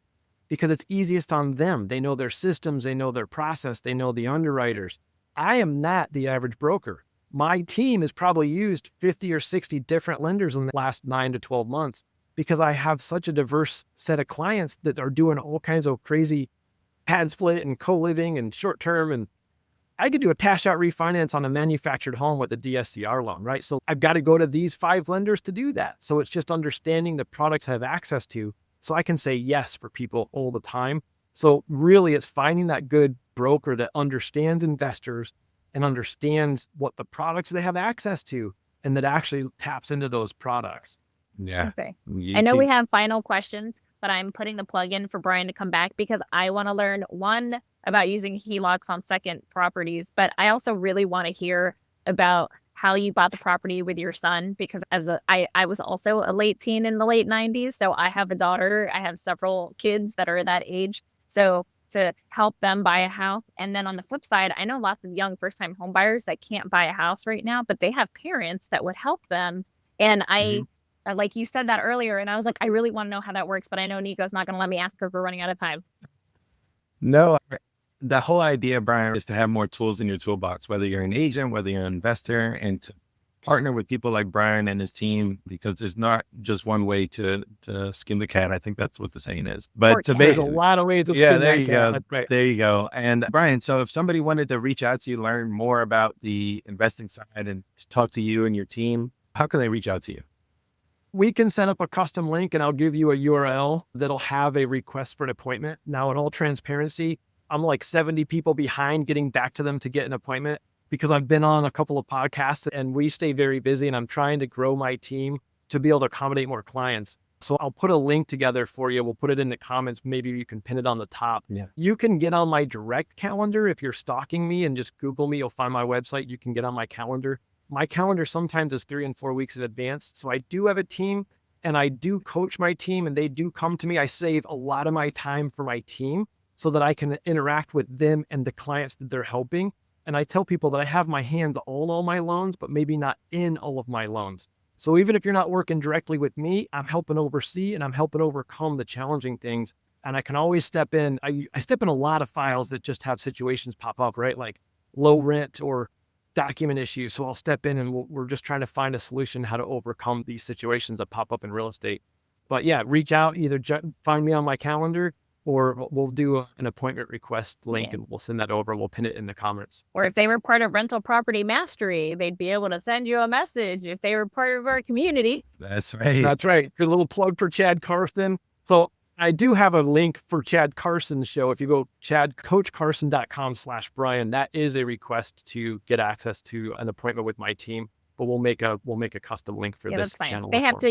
because it's easiest on them. They know their systems, they know their process, they know the underwriters. I am not the average broker. My team has probably used 50 or 60 different lenders in the last 9 to 12 months because I have such a diverse set of clients that are doing all kinds of crazy pad split and co-living and short-term. And I could do a cash out refinance on a manufactured home with a DSCR loan, right? So I've got to go to these 5 lenders to do that. So it's just understanding the products I have access to so I can say yes for people all the time. So really it's finding that good broker that understands investors and understands what the products they have access to and that actually taps into those products. Yeah. Okay. I know we have final questions, but I'm putting the plug in for Brian to come back because I want to learn, one, about using HELOCs on second properties, but I also really want to hear about how you bought the property with your son, because I was also a late teen in the late 90s. So I have a daughter, I have several kids that are that age. So to help them buy a house. And then on the flip side, I know lots of young first-time home buyers that can't buy a house right now, but they have parents that would help them. And like you said that earlier, and I was like, I really want to know how that works, but I know Nico's not going to let me ask her. We're running out of time. No, the whole idea, Brian, is to have more tools in your toolbox, whether you're an agent, whether you're an investor, and to partner with people like Brian and his team, because there's not just one way to skin the cat. I think that's what the saying is. But there's a lot of ways to skin there that you cat. go. Right. There you go. And Brian, so if somebody wanted to reach out to you, learn more about the investing side and talk to you and your team, how can they reach out to you? We can set up a custom link and I'll give you a URL that'll have a request for an appointment. Now, in all transparency, I'm like 70 people behind getting back to them to get an appointment because I've been on a couple of podcasts and we stay very busy and I'm trying to grow my team to be able to accommodate more clients. So I'll put a link together for you. We'll put it in the comments. Maybe you can pin it on the top. Yeah. You can get on my direct calendar. If you're stalking me and just Google me, you'll find my website. You can get on my calendar. My calendar sometimes is 3 and 4 weeks in advance. So I do have a team and I do coach my team and they do come to me. I save a lot of my time for my team so that I can interact with them and the clients that they're helping. And I tell people that I have my hands on all my loans, but maybe not in all of my loans. So even if you're not working directly with me, I'm helping oversee and I'm helping overcome the challenging things. And I can always step in. I step in a lot of files that just have situations pop up, right? Like low rent or document issues. So I'll step in and we're just trying to find a solution how to overcome these situations that pop up in real estate. But yeah, reach out, either find me on my calendar or we'll do an appointment request link and we'll send that over and we'll pin it in the comments. Or if they were part of Rental Property Mastery, they'd be able to send you a message if they were part of our community. That's right. That's right. Your little plug for Chad Carson. So I do have a link for Chad Carson's show. If you go coachcarson.com/Brian, that is a request to get access to an appointment with my team. But we'll make a custom link for this channel. They have to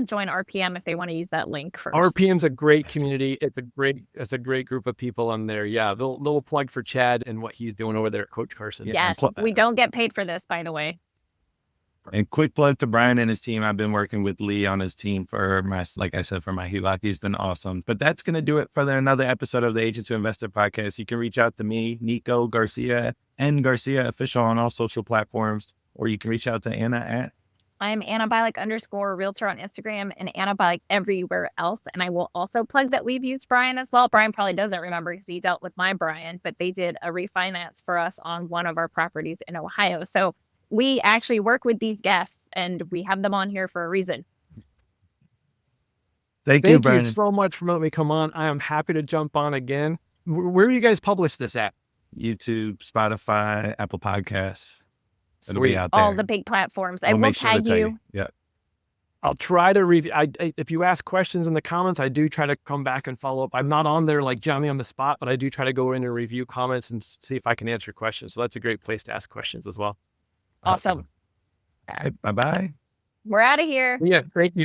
join RPM if they want to use that link first. RPM's a great community. It's a great group of people on there. Yeah, they'll plug for Chad and what he's doing over there at Coach Carson. Yes, we don't get paid for this, by the way. And quick plug to Brian and his team. I've been working with Lee on his team for my HELOC. He's been awesome. But that's going to do it for another episode of the Agent to Investor podcast. You can reach out to me, Nico Garcia, and Garcia Official on all social platforms. Or you can reach out to Anna at... I'm Anna Bialik _ realtor on Instagram and Anna Bialik everywhere else. And I will also plug that we've used Brian as well. Brian probably doesn't remember because he dealt with my Brian, but they did a refinance for us on one of our properties in Ohio. So we actually work with these guests and we have them on here for a reason. Thank you, Brian. So much for letting me come on. I am happy to jump on again. Where do you guys publish this at? YouTube, Spotify, Apple Podcasts. It'll Sweet. be out there. All the big platforms. I We'll will make sure to tag tell you. Yeah. I'll try to review. If you ask questions in the comments, I do try to come back and follow up. I'm not on there like Johnny on the spot, but I do try to go in and review comments and see if I can answer questions. So that's a great place to ask questions as well. Awesome. Right, bye-bye. We're out of here. Yeah, great.